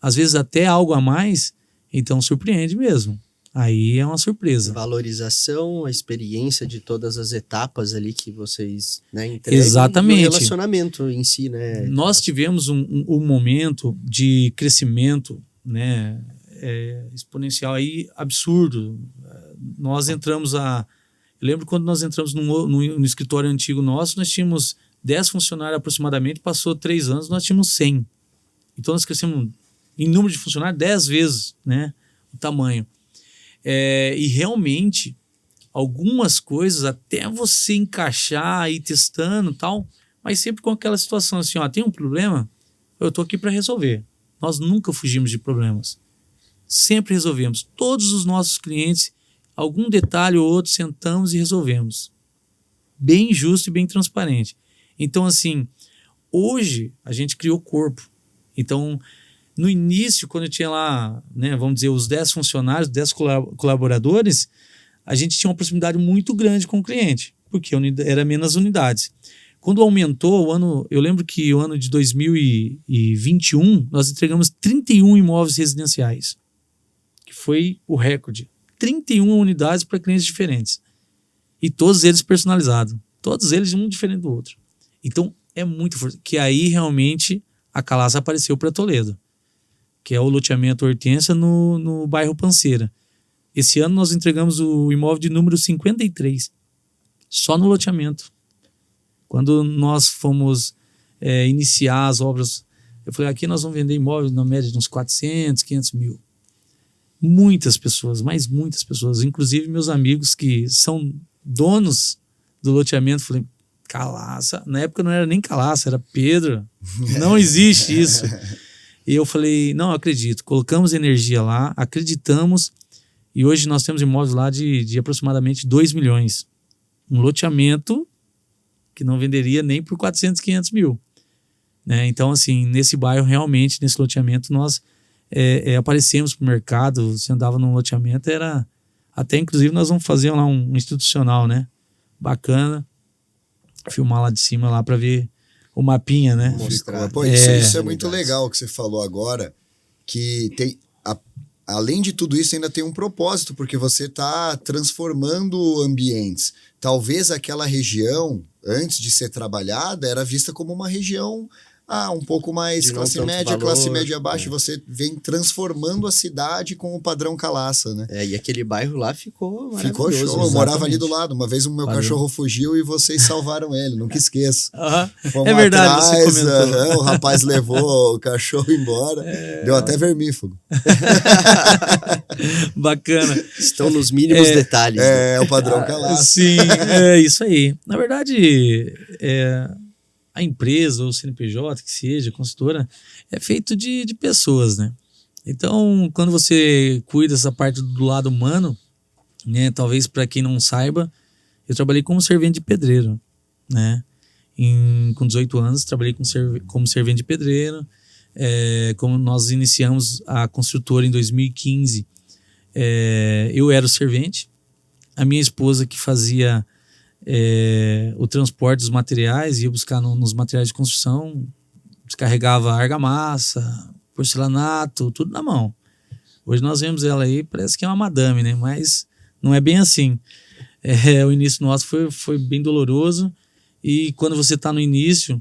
às vezes até algo a mais, então surpreende mesmo. Aí é uma surpresa. Valorização, a experiência de todas as etapas ali que vocês, né, entregam. Exatamente. E o relacionamento em si, né? Nós tivemos um momento de crescimento, né, exponencial aí absurdo. Nós entramos eu lembro quando nós entramos no escritório antigo nosso, nós tínhamos 10 funcionários aproximadamente, passou 3 anos, nós tínhamos 100. Então nós crescemos em número de funcionários 10 vezes, né, o tamanho. E realmente, algumas coisas, até você encaixar, ir testando e tal, mas sempre com aquela situação assim, tem um problema, eu estou aqui para resolver. Nós nunca fugimos de problemas. Sempre resolvemos. Todos os nossos clientes, algum detalhe ou outro, sentamos e resolvemos. Bem justo e bem transparente. Então, assim, hoje a gente criou corpo. Então, no início, quando eu tinha lá, né, vamos dizer, os 10 funcionários, 10 colaboradores, a gente tinha uma proximidade muito grande com o cliente, porque era menos unidades. Quando aumentou eu lembro que o ano de 2021, nós entregamos 31 imóveis residenciais, que foi o recorde. 31 unidades para clientes diferentes. E todos eles personalizados. Todos eles um diferente do outro. Então, é muito forte. Que aí, realmente, a Calas apareceu para Toledo, que é o loteamento Hortência no bairro Panceira. Esse ano nós entregamos o imóvel de número 53, só no loteamento. Quando nós fomos iniciar as obras, eu falei, aqui nós vamos vender imóveis na média de uns 400, 500 mil. Muitas pessoas, mas muitas pessoas, inclusive meus amigos que são donos do loteamento, falei, Calas, na época não era nem Calas, era Pedro, não existe isso. E eu falei, não acredito, colocamos energia lá, acreditamos, e hoje nós temos imóveis lá de aproximadamente 2 milhões. Um loteamento que não venderia nem por 400, 500 mil. Né? Então, assim, nesse bairro, realmente, nesse loteamento, nós aparecemos para o mercado, você andava num loteamento, era... Até, inclusive, nós vamos fazer lá um institucional, né? Bacana, filmar lá de cima lá para ver o mapinha, né? Mostrar. Pô, isso é muito legal que você falou agora, que tem, além de tudo isso, ainda tem um propósito, porque você está transformando ambientes. Talvez aquela região, antes de ser trabalhada, era vista como uma região um pouco mais De não classe tanto média, valor, classe média baixa. Você vem transformando a cidade com o padrão Calaça, né? E aquele bairro lá ficou Ficou maravilhoso. show. Eu morava ali exatamente. do lado. Uma vez o meu Valeu. cachorro fugiu e vocês salvaram ele. Nunca esqueço. Fomos É verdade, você atrás, comentou. o rapaz levou o cachorro embora. Deu até vermífugo. Bacana. Estão nos mínimos detalhes. Né? É o padrão Calaça. Sim, é isso aí. Na verdade, a empresa ou o CNPJ, que seja, a consultora, é feito de pessoas, né? Então, quando você cuida dessa parte do lado humano, né? Talvez para quem não saiba, eu trabalhei como servente de pedreiro, né? Com 18 anos, trabalhei como servente de pedreiro. Como nós iniciamos a construtora em 2015, eu era o servente. A minha esposa que fazia o transporte dos materiais, ia buscar nos materiais de construção, descarregava argamassa, porcelanato, tudo na mão. Hoje nós vemos ela aí, parece que é uma madame, né? Mas não é bem assim. O início nosso foi bem doloroso, e quando você está no início,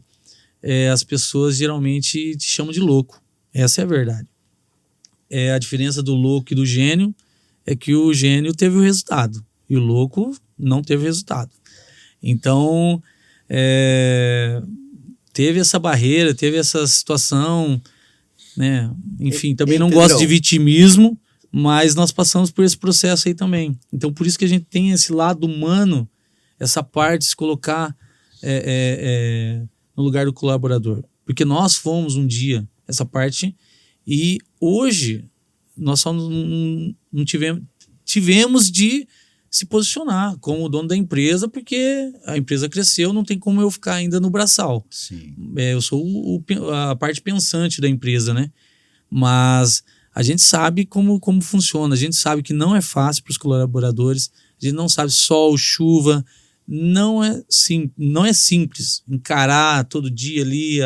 as pessoas geralmente te chamam de louco. Essa é a verdade. A diferença do louco e do gênio é que o gênio teve o resultado e o louco não teve resultado. Então, teve essa barreira, teve essa situação, né? Enfim, também não gosto de vitimismo, mas nós passamos por esse processo aí também. Então, por isso que a gente tem esse lado humano, essa parte de se colocar no lugar do colaborador. Porque nós fomos um dia essa parte, e hoje nós só não tivemos de se posicionar como dono da empresa, porque a empresa cresceu, não tem como eu ficar ainda no braçal. Sim. Eu sou a parte pensante da empresa, né? Mas a gente sabe como funciona, a gente sabe que não é fácil para os colaboradores, a gente não sabe sol, chuva, não é simples encarar todo dia ali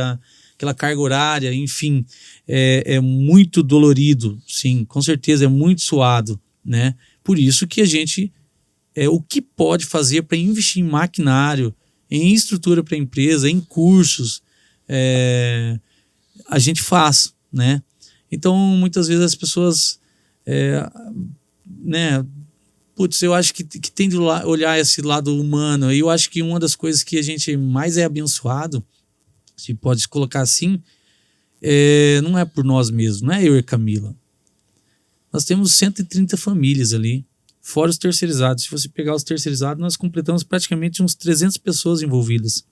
aquela carga horária, enfim, é muito dolorido, sim, com certeza é muito suado, né? Por isso que a gente o que pode fazer para investir em maquinário, em estrutura para a empresa, em cursos, a gente faz, né? Então, muitas vezes as pessoas, né? Putz, eu acho que tem de olhar esse lado humano. E eu acho que uma das coisas que a gente mais é abençoado, se pode colocar assim, não é por nós mesmos, não é eu e Camila. Nós temos 130 famílias ali, fora os terceirizados. Se você pegar os terceirizados, nós completamos praticamente uns 300 pessoas envolvidas.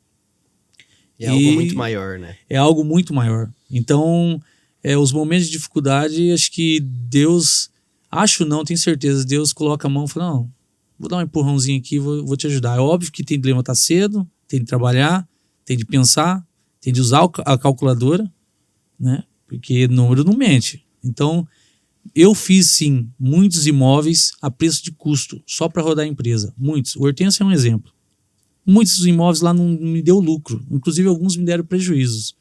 É algo muito maior, né? É algo muito maior. Então, os momentos de dificuldade, acho que Deus, tenho certeza, Deus coloca a mão e fala, não, vou dar um empurrãozinho aqui, vou te ajudar. É óbvio que tem de levantar cedo, tem de trabalhar, tem de pensar, tem de usar a calculadora, né? Porque número não mente. Então, eu fiz, sim, muitos imóveis a preço de custo, só para rodar a empresa. Muitos. O Hortência é um exemplo. Muitos dos imóveis lá não me deu lucro. Inclusive, alguns me deram prejuízos.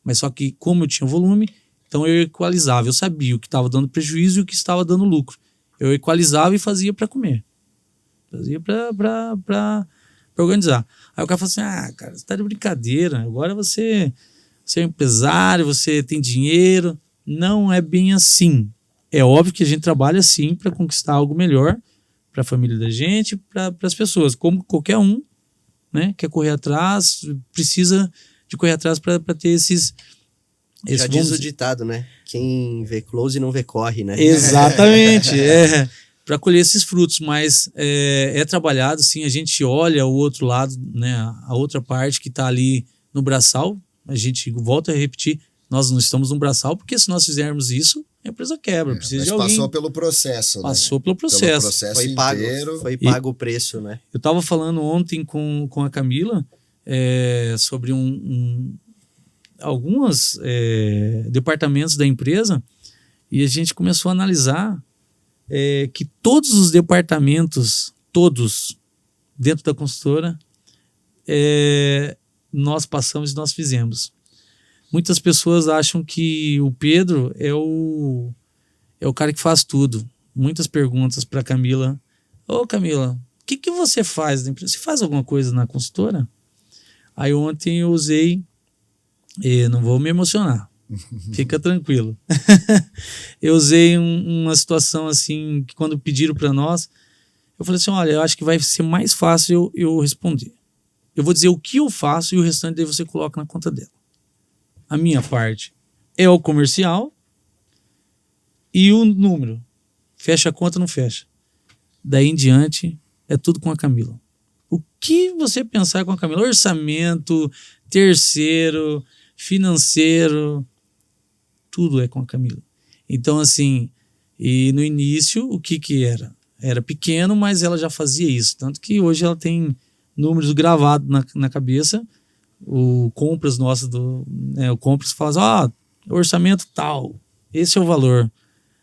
Mas só que, como eu tinha volume, então eu equalizava. Eu sabia o que estava dando prejuízo e o que estava dando lucro. Eu equalizava e fazia para comer. Fazia para organizar. Aí o cara fala assim, cara, você está de brincadeira. Agora você é empresário, você tem dinheiro. Não é bem assim. É óbvio que a gente trabalha sim para conquistar algo melhor para a família da gente, para as pessoas, como qualquer um, né, quer correr atrás, precisa de correr atrás para ter esses... Já diz o ditado, né? Quem vê close não vê corre, né? Exatamente, para colher esses frutos, mas é trabalhado, sim, a gente olha o outro lado, né, a outra parte que está ali no braçal, a gente volta a repetir, nós não estamos no braçal, porque se nós fizermos isso, a empresa quebra, precisa de alguém. Passou pelo processo, Passou pelo processo. Foi pago o preço, né? Eu estava falando ontem com a Camila sobre alguns departamentos da empresa, e a gente começou a analisar que todos os departamentos, todos dentro da consultora, nós passamos e nós fizemos. Muitas pessoas acham que o Pedro é o cara que faz tudo. Muitas perguntas para Camila. Ô Camila, o que você faz na empresa? Você faz alguma coisa na consultora? Aí ontem eu usei E não vou me emocionar. Fica tranquilo. Eu usei uma situação assim, que quando pediram para nós, eu falei assim, olha, eu acho que vai ser mais fácil eu responder. Eu vou dizer o que eu faço e o restante daí você coloca na conta dela. A minha parte é o comercial e o número. Fecha a conta, não fecha. Daí em diante, é tudo com a Camila. O que você pensar com a Camila? Orçamento, terceiro, financeiro, tudo é com a Camila. Então, assim, e no início, o que era? Era pequeno, mas ela já fazia isso. Tanto que hoje ela tem números gravados na cabeça. O compras nosso, o compras fala assim, orçamento tal, esse é o valor.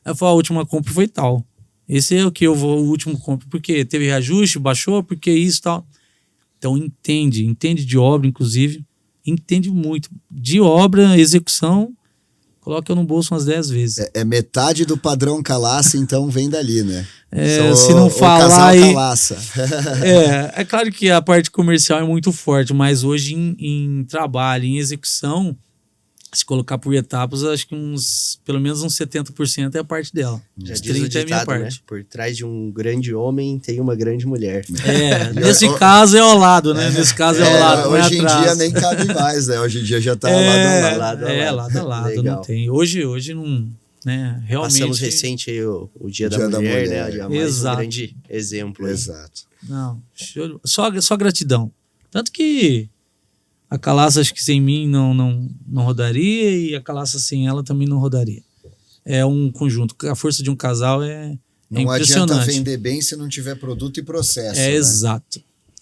Ela falou, a última compra foi tal. Esse é o que eu vou, o último compra. Porque teve reajuste, baixou, porque isso tal. Então entende de obra, inclusive. Entende muito. De obra, execução, coloca eu no bolso umas 10 vezes. É metade do padrão Calaça, então vem dali, né? Se não falar casal aí... Calaça. É claro que a parte comercial é muito forte, mas hoje em trabalho, em execução, se colocar por etapas, acho que pelo menos uns 70% é a parte dela. Já Uns diz o 30% é a minha ditado, né? parte. Por trás de um grande homem tem uma grande mulher. Nesse caso é ao lado, né? Nesse caso é ao lado, não é hoje em atrás. dia nem cabe mais, né? Hoje em dia já tá lado a lado. Lado a lado, Legal. não tem. Hoje não, né? Realmente... Passamos recente aí o Dia da Mulher, né? O dia mais Exato. um grande exemplo. Exato. Não, só gratidão. Tanto que a Calaça, acho que sem mim não rodaria, e a Calaça sem ela também não rodaria. É um conjunto. A força de um casal é Não impressionante. adianta vender bem se não tiver produto e processo. né?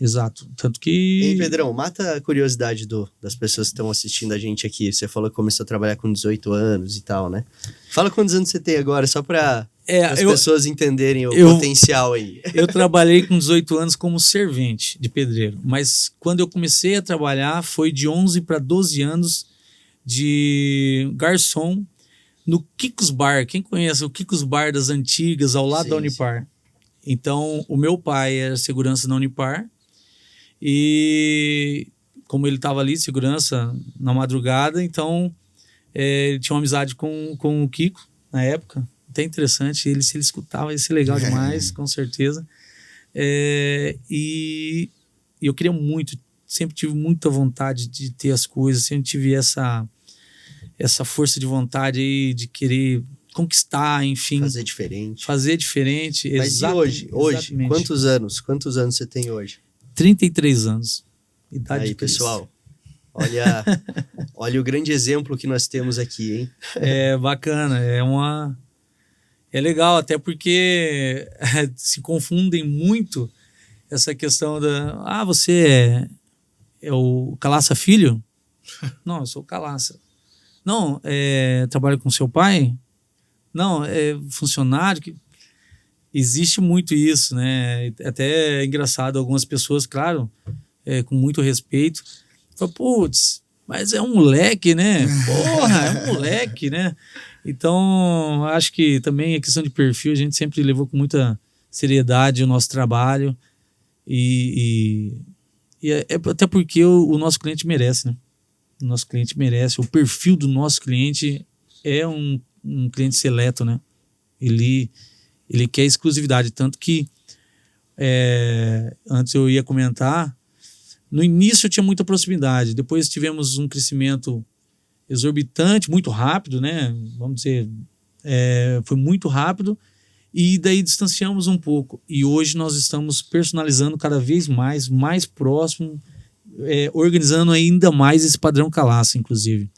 Exato. Tanto que... Hein, Pedrão, mata a curiosidade das pessoas que estão assistindo a gente aqui. Você falou que começou a trabalhar com 18 anos e tal, né? Fala quantos anos você tem agora, só para as pessoas entenderem o potencial aí. Eu trabalhei com 18 anos como servente de pedreiro, mas quando eu comecei a trabalhar foi de 11 para 12 anos de garçom no Kiko's Bar. Quem conhece o Kiko's Bar das antigas, ao lado da Unipar? Então, o meu pai era segurança na Unipar e como ele estava ali, segurança na madrugada, então ele tinha uma amizade com o Kiko na época. Até interessante, se ele escutava, ia ser legal demais, com certeza. E eu queria muito, sempre tive muita vontade de ter as coisas, sempre tive essa força de vontade aí de querer conquistar, enfim. Fazer diferente. Mas e hoje? Quantos anos você tem hoje? 33 anos. Idade aí, de Cristo. pessoal, olha o grande exemplo que nós temos aqui, hein? É bacana, é legal, até porque se confundem muito essa questão você é o Calaça filho? Não, eu sou o Calaça. Não, trabalho com seu pai? Não, é funcionário. Existe muito isso, né? Até é engraçado, algumas pessoas, claro, com muito respeito, falam, putz, mas é um moleque, né? Porra, é um moleque, né? Então, acho que também a questão de perfil, a gente sempre levou com muita seriedade o nosso trabalho e até porque o nosso cliente merece, né? O nosso cliente merece, o perfil do nosso cliente é um cliente seleto, né? Ele quer exclusividade, tanto que antes eu ia comentar, no início eu tinha muita proximidade, depois tivemos um crescimento exorbitante, muito rápido, né? Vamos dizer, foi muito rápido e daí distanciamos um pouco. E hoje nós estamos personalizando cada vez mais próximo, organizando ainda mais esse padrão Calaça, inclusive.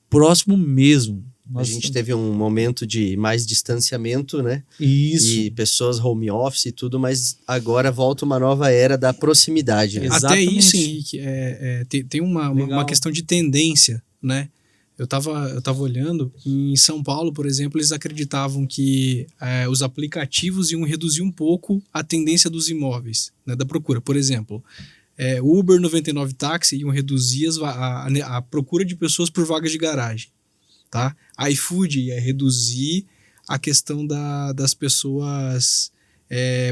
Próximo mesmo. A gente teve um momento de mais distanciamento, né? Isso. E pessoas home office e tudo, mas agora volta uma nova era da proximidade. Né? Até isso, Henrique, tem uma questão de tendência, né? Eu tava olhando, em São Paulo, por exemplo, eles acreditavam que os aplicativos iam reduzir um pouco a tendência dos imóveis, né, da procura. Por exemplo, Uber 99 Táxi iam reduzir a procura de pessoas por vagas de garagem. Tá? iFood ia reduzir a questão das pessoas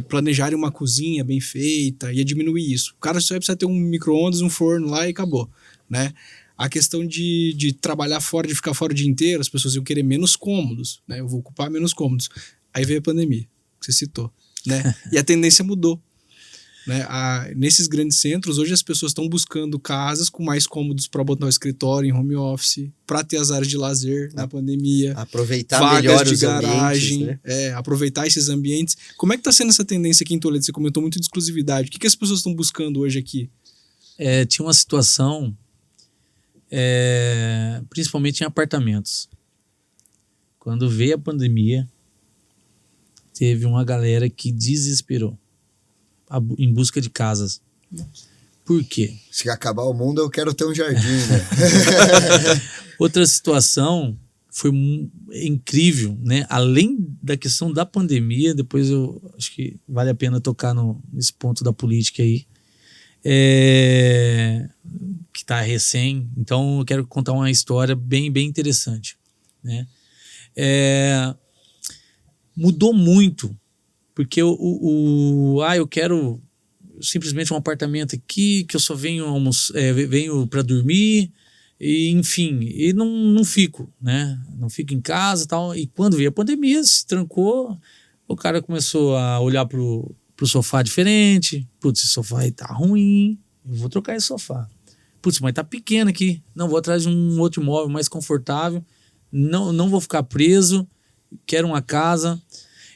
planejarem uma cozinha bem feita, ia diminuir isso. O cara só precisa ter um micro-ondas, um forno lá e acabou, né? a questão de trabalhar fora, de ficar fora o dia inteiro, as pessoas iam querer menos cômodos, né? Eu vou ocupar menos cômodos. Aí veio a pandemia, que você citou, né? E a tendência mudou. Né? Nesses grandes centros, hoje as pessoas estão buscando casas com mais cômodos para botar o escritório em home office, para ter as áreas de lazer na pandemia. Aproveitar vagas melhor de os garagem, ambientes, né? aproveitar esses ambientes. Como é que está sendo essa tendência aqui em Toledo? Você comentou muito de exclusividade. O que as pessoas estão buscando hoje aqui? Tinha uma situação, principalmente em apartamentos. Quando veio a pandemia, teve uma galera que desesperou em busca de casas. Por quê? Se acabar o mundo, eu quero ter um jardim, né? Outra situação foi incrível, né? Além da questão da pandemia, depois eu acho que vale a pena tocar nesse ponto da política aí, que está recém. Então eu quero contar uma história bem, bem interessante, né? Mudou muito, porque eu quero simplesmente um apartamento aqui que eu só venho venho para dormir e enfim, e não fico, né? Não fico em casa e tal. E quando veio a pandemia, se trancou, o cara começou a olhar pro sofá diferente. Putz, esse sofá aí tá ruim, eu vou trocar esse sofá. Putz, mas tá pequeno aqui, não, vou atrás de um outro imóvel mais confortável, não vou ficar preso, quero uma casa.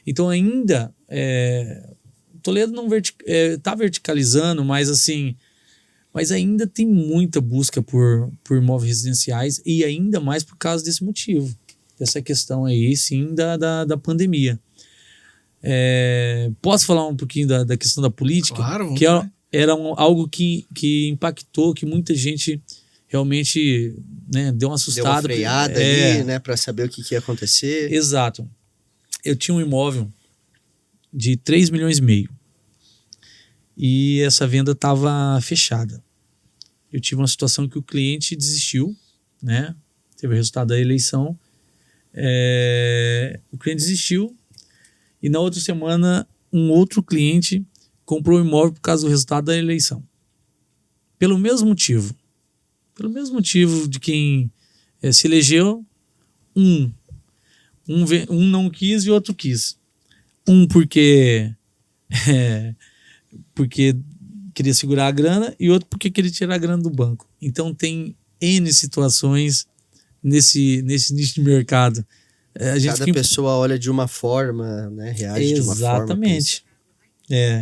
Então ainda Toledo não tá verticalizando, mas assim, mas ainda tem muita busca por imóveis residenciais e ainda mais por causa desse motivo, dessa questão aí, sim, da pandemia. Posso falar um pouquinho da questão da política? Claro. Que era algo que impactou, que muita gente realmente, né, deu uma assustada. Deu uma freada ali, né, para saber o que ia acontecer. Exato. Eu tinha um imóvel de 3,5 milhões e essa venda estava fechada. Eu tive uma situação que o cliente desistiu, né? Teve o resultado da eleição. O cliente desistiu e na outra semana um outro cliente comprou o imóvel por causa do resultado da eleição. Pelo mesmo motivo. Pelo mesmo motivo de quem se elegeu, um não quis e o outro quis. Um porque queria segurar a grana e outro porque queria tirar a grana do banco. Então tem N situações nesse nicho de mercado. Cada pessoa olha de uma forma, né? Reage de uma forma. Exatamente.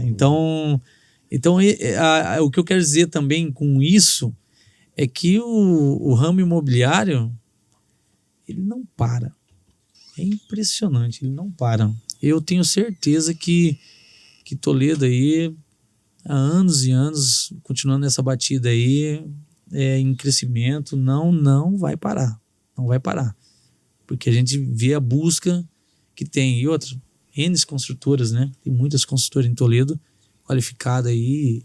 Então o que eu quero dizer também com isso é que o ramo imobiliário ele não para. É impressionante, ele não para. Eu tenho certeza que Toledo aí, há anos e anos, continuando nessa batida aí, em crescimento, não vai parar. Não vai parar. Porque a gente vê a busca que tem. E outra, N construtoras, né? Tem muitas construtoras em Toledo qualificadas e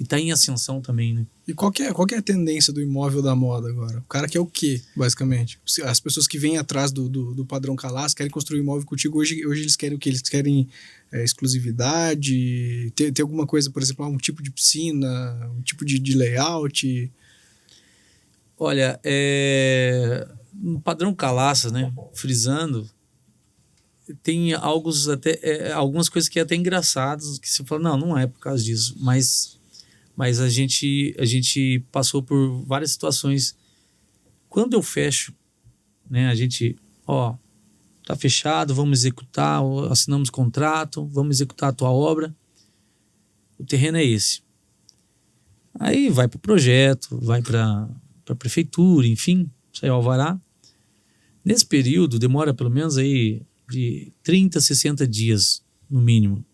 tá em ascensão também, né? E qual que é a tendência do imóvel da moda agora? O cara quer o quê, basicamente? As pessoas que vêm atrás do padrão Calas querem construir um imóvel contigo. Hoje eles querem o quê? Eles querem exclusividade? Ter alguma coisa, por exemplo, um tipo de piscina, um tipo de layout? Olha, no padrão Calas, né? Frisando, tem algumas coisas que é até engraçadas, que você fala, não é por causa disso, mas a gente passou por várias situações. Quando eu fecho, né, a gente, tá fechado, vamos executar, assinamos contrato, vamos executar a tua obra, o terreno é esse. Aí vai para o projeto, vai para a prefeitura, enfim, sai o alvará. Nesse período, demora pelo menos aí de 30 a 60 dias, no mínimo.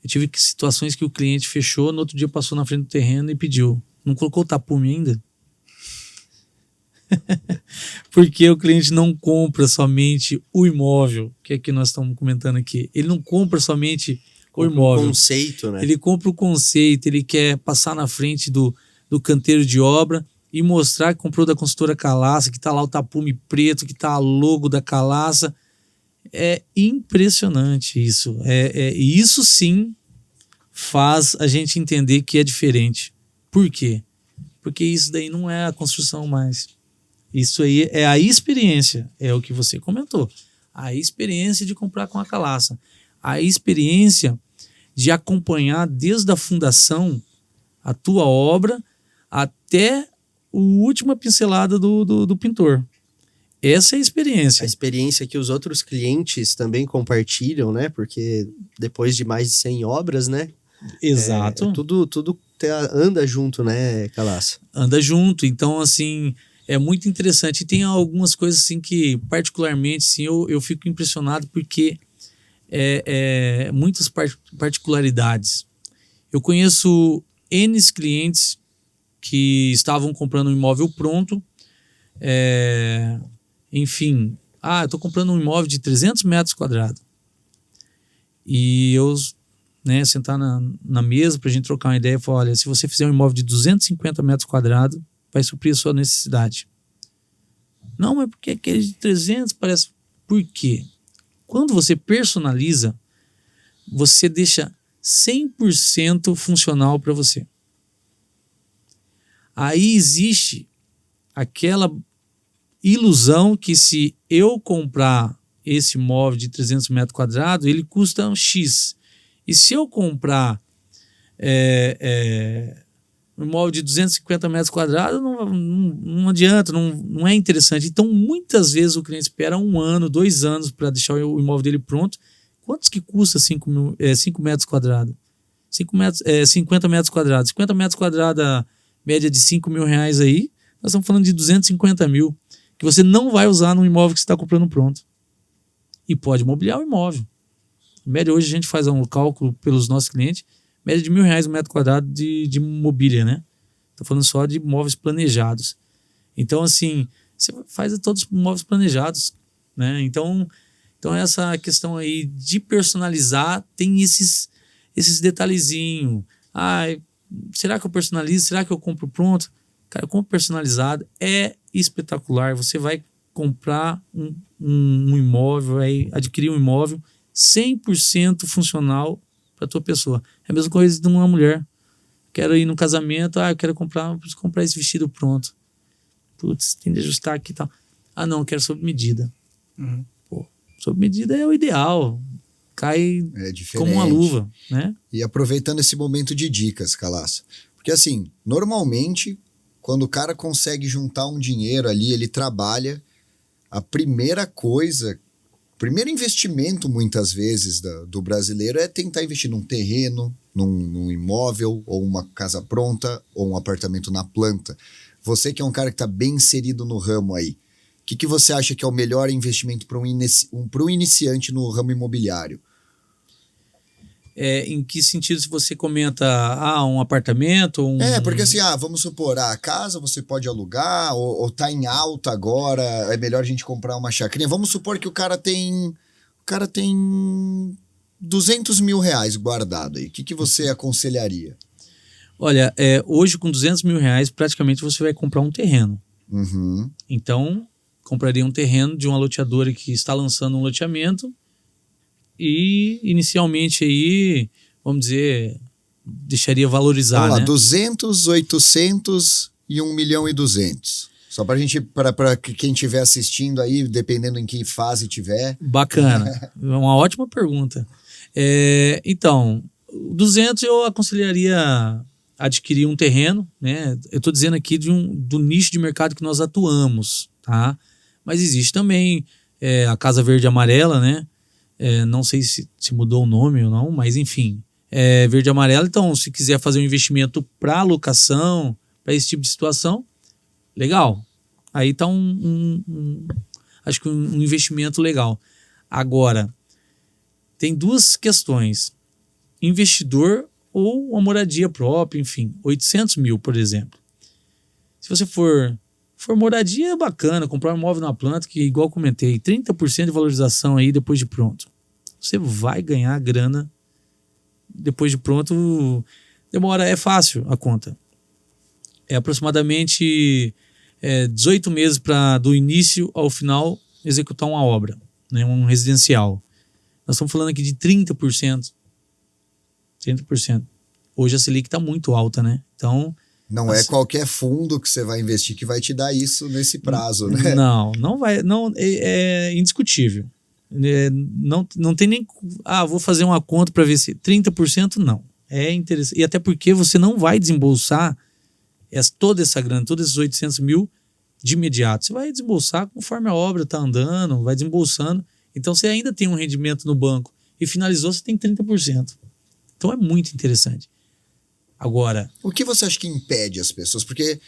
Eu tive situações que o cliente fechou, no outro dia passou na frente do terreno e pediu. Não colocou o tapume ainda? Porque o cliente não compra somente o imóvel, que é que nós estamos comentando aqui. Ele não compra somente o imóvel. O conceito, né? Ele compra o conceito, ele quer passar na frente do canteiro de obra e mostrar que comprou da consultora Calas, que está lá o tapume preto, que está a logo da Calas. É impressionante isso. E isso sim faz a gente entender que é diferente. Por quê? Porque isso daí não é a construção mais. Isso aí é a experiência, é o que você comentou. A experiência de comprar com a Calaça. A experiência de acompanhar desde a fundação a tua obra até a última pincelada do pintor. Essa é a experiência. A experiência que os outros clientes também compartilham, né? Porque depois de mais de 100 obras, né? Exato. Tudo anda junto, né, Calaça? Anda junto. Então, assim, é muito interessante. E tem algumas coisas, assim, que particularmente, assim, eu fico impressionado porque muitas particularidades. Eu conheço N clientes que estavam comprando um imóvel pronto, enfim, eu estou comprando um imóvel de 300 metros quadrados e eu, né, sentar na mesa para a gente trocar uma ideia e falar, olha, se você fizer um imóvel de 250 metros quadrados, vai suprir a sua necessidade. Não, mas porque aquele de 300 parece... Por quê? Quando você personaliza, você deixa 100% funcional para você. Aí existe aquela ilusão que se eu comprar esse imóvel de 300 metros quadrados, ele custa um X. E se eu comprar um imóvel de 250 metros quadrados, não adianta, não é interessante. Então, muitas vezes o cliente espera 1 ano, 2 anos para deixar o imóvel dele pronto. Quantos que custa 5 metros quadrados? 50 metros quadrados. 50 metros quadrados, a média de R$5.000 aí, nós estamos falando de 250 mil, que você não vai usar no imóvel que você está comprando pronto. E pode mobiliar o imóvel. Em média, hoje a gente faz um cálculo pelos nossos clientes, média de R$1.000 um metro quadrado de mobília, né? Estou falando só de móveis planejados. Então, assim, você faz todos os móveis planejados, né? Então essa questão aí de personalizar tem esses detalhezinhos. Será que eu personalizo? Será que eu compro pronto? Cara, eu compro personalizado, é espetacular. Você vai comprar um imóvel, vai adquirir um imóvel 100% funcional para a tua pessoa. É a mesma coisa de uma mulher. Quero ir no casamento, eu quero preciso comprar esse vestido pronto. Putz, tem de ajustar aqui e tal. Não, quero sob medida. Pô, sob medida é o ideal. Cai como uma luva, né? E aproveitando esse momento de dicas, Calaça. Porque assim, normalmente, quando o cara consegue juntar um dinheiro ali, ele trabalha, a primeira coisa, o primeiro investimento, muitas vezes, do brasileiro é tentar investir num terreno, num imóvel, ou uma casa pronta, ou um apartamento na planta. Você que é um cara que está bem inserido no ramo aí, o que você acha que é o melhor investimento para um iniciante no ramo imobiliário? Em que sentido se você comenta um apartamento? Porque assim, vamos supor, a casa você pode alugar, ou tá em alta agora, é melhor a gente comprar uma chacrinha. Vamos supor que o cara tem R$200 mil guardado aí. O que você aconselharia? Olha, hoje com R$200 mil praticamente você vai comprar um terreno. Uhum. Então, compraria um terreno de uma loteadora que está lançando um loteamento e inicialmente aí, vamos dizer, deixaria valorizar, vamos lá, né? 200, 800 e 1.200.000. Só para quem estiver assistindo aí, dependendo em que fase tiver. Bacana, uma ótima pergunta. Então, 200 eu aconselharia adquirir um terreno, né? Eu estou dizendo aqui do nicho de mercado que nós atuamos, tá? Mas existe também a Casa Verde e Amarela, né? Não sei se mudou o nome ou não, mas enfim, Verde e Amarela. Então, se quiser fazer um investimento para locação, para esse tipo de situação, legal. Aí está acho que um investimento legal. Agora, tem duas questões. Investidor ou uma moradia própria, enfim, 800 mil, por exemplo. Se você for moradia, é bacana, comprar um imóvel na planta, que igual eu comentei, 30% de valorização aí depois de pronto. Você vai ganhar grana depois de pronto. É fácil a conta. É aproximadamente 18 meses para do início ao final executar uma obra, né, um residencial. Nós estamos falando aqui de 30%. 30%. Hoje a Selic está muito alta, né? Então, Não é qualquer fundo que você vai investir que vai te dar isso nesse prazo, né? Não vai. Não, é indiscutível. Não tem nem. Vou fazer uma conta para ver se 30% não. É interessante. E até porque você não vai desembolsar toda essa grana, todos esses 800 mil de imediato. Você vai desembolsar conforme a obra está andando, vai desembolsando. Então você ainda tem um rendimento no banco e finalizou, você tem 30%. Então é muito interessante. Agora, o que você acha que impede as pessoas? Porque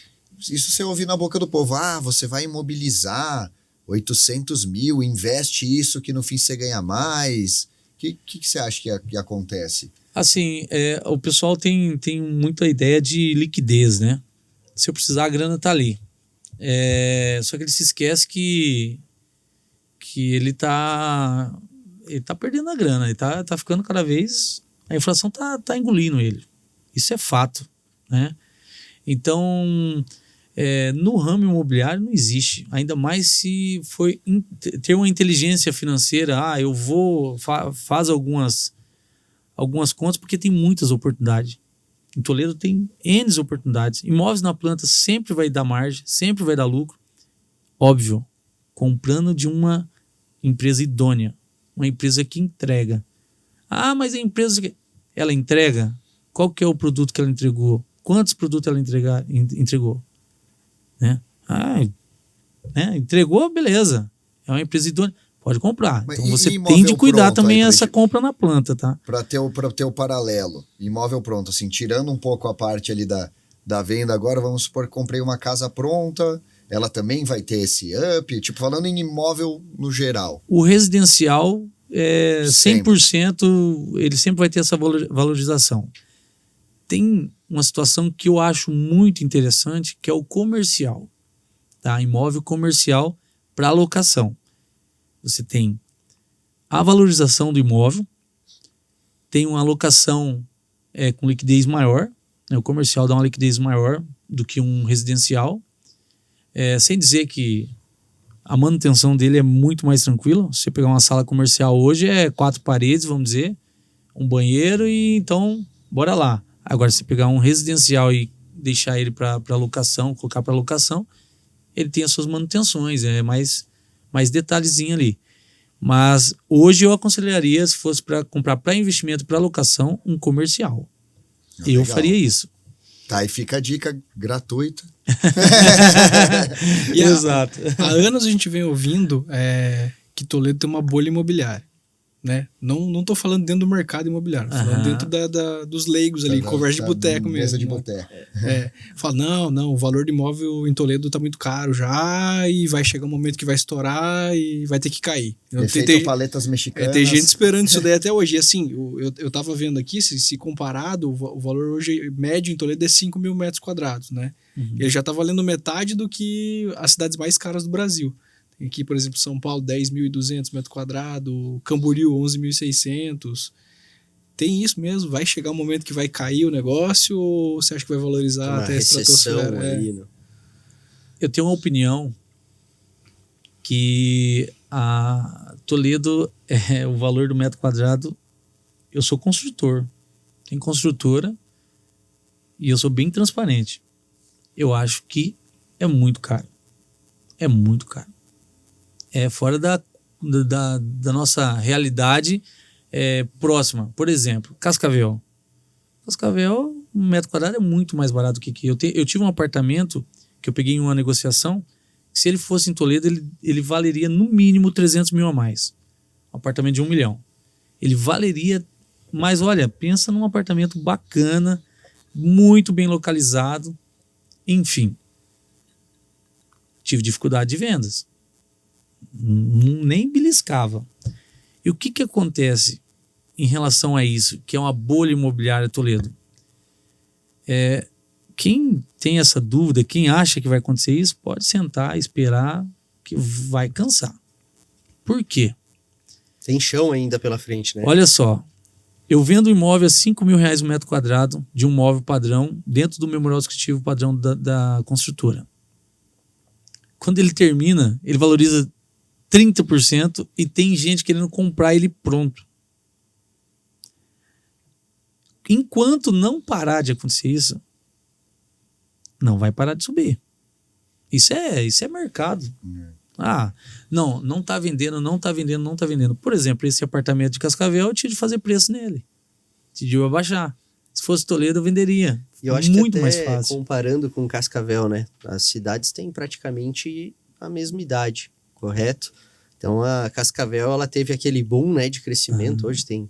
isso você ouve na boca do povo. Você vai imobilizar 800 mil, investe isso que no fim você ganha mais. O que você acha que acontece? Assim, o pessoal tem muita ideia de liquidez, né? Se eu precisar, a grana tá ali. Só que ele se esquece que ele tá perdendo a grana, ele tá ficando cada vez... A inflação tá engolindo ele. Isso é fato, né? Então, no ramo imobiliário não existe. Ainda mais se for ter uma inteligência financeira. Eu vou... Faz algumas contas, porque tem muitas oportunidades. Em Toledo tem N oportunidades. Imóveis na planta sempre vai dar margem, sempre vai dar lucro. Óbvio, comprando de uma empresa idônea. Uma empresa que entrega. Mas a empresa que ela entrega, qual que é o produto que ela entregou? Quantos produtos ela entregou? Né? Entregou, beleza. É uma empresa idônea. Pode comprar. Mas então você tem de cuidar também essa compra na planta, tá? Para ter o paralelo. Imóvel pronto, assim, tirando um pouco a parte ali da venda agora, vamos supor que comprei uma casa pronta, ela também vai ter esse up? Tipo, falando em imóvel no geral. O residencial... 100%, ele sempre vai ter essa valorização. Tem uma situação que eu acho muito interessante, que é o comercial, tá? Imóvel comercial para locação. Você tem a valorização do imóvel, tem uma locação com liquidez maior, né? O comercial dá uma liquidez maior do que um residencial, sem dizer que a manutenção dele é muito mais tranquila. Se você pegar uma sala comercial hoje, 4 paredes, vamos dizer, um banheiro e então, bora lá. Agora, se você pegar um residencial e deixar ele para locação, colocar para locação, ele tem as suas manutenções, mais detalhezinho ali. Mas hoje eu aconselharia, se fosse para comprar para investimento, para locação, um comercial. Eu faria isso. Tá, e fica a dica gratuita. Exato. Há anos a gente vem ouvindo que Toledo tem uma bolha imobiliária, né? Não tô falando dentro do mercado imobiliário, tô falando dentro dos leigos ali, conversa de boteco mesmo. Mesa de boteco. Fala, não, o valor do imóvel em Toledo tá muito caro já e vai chegar um momento que vai estourar e vai ter que cair. Efeito paletas mexicanas. Tem gente esperando isso daí até hoje. E assim, eu tava vendo aqui, se comparado, o valor hoje médio em Toledo é 5 mil metros quadrados, né? Ele já tá valendo metade do que as cidades mais caras do Brasil. Tem aqui, por exemplo, São Paulo, 10.200 metros quadrados, Camboriú, 11.600. Tem isso mesmo? Vai chegar um momento que vai cair o negócio ou você acha que vai valorizar até a estratosfera? Ali, né? Eu tenho uma opinião que a Toledo, o valor do metro quadrado, eu sou construtor. Tem construtora e eu sou bem transparente. Eu acho que é muito caro. É muito caro. É fora da nossa realidade próxima. Por exemplo, Cascavel. Cascavel, um metro quadrado é muito mais barato que aqui. Eu tive um apartamento que eu peguei em uma negociação, que se ele fosse em Toledo, ele valeria no mínimo 300 mil a mais. Um apartamento de 1 milhão. Ele valeria, mas olha, pensa num apartamento bacana, muito bem localizado, enfim. Tive dificuldade de vendas. Nem beliscava. E o que acontece em relação a isso, que é uma bolha imobiliária Toledo? Quem tem essa dúvida, quem acha que vai acontecer isso, pode sentar e esperar que vai cansar. Por quê? Tem chão ainda pela frente, né? Olha só, eu vendo um imóvel a 5 mil reais um metro quadrado de um móvel padrão dentro do memorial descritivo padrão da construtora. Quando ele termina, ele valoriza 30% e tem gente querendo comprar ele pronto. Enquanto não parar de acontecer isso, não vai parar de subir. Isso é mercado. Não tá vendendo. Por exemplo, esse apartamento de Cascavel, eu tinha de fazer preço nele. Decidiu abaixar. Se fosse Toledo, eu venderia. E eu acho muito que até mais fácil. comparando com Cascavel, né? As cidades têm praticamente a mesma idade, correto? Então a Cascavel, ela teve aquele boom, né, de crescimento. Hoje tem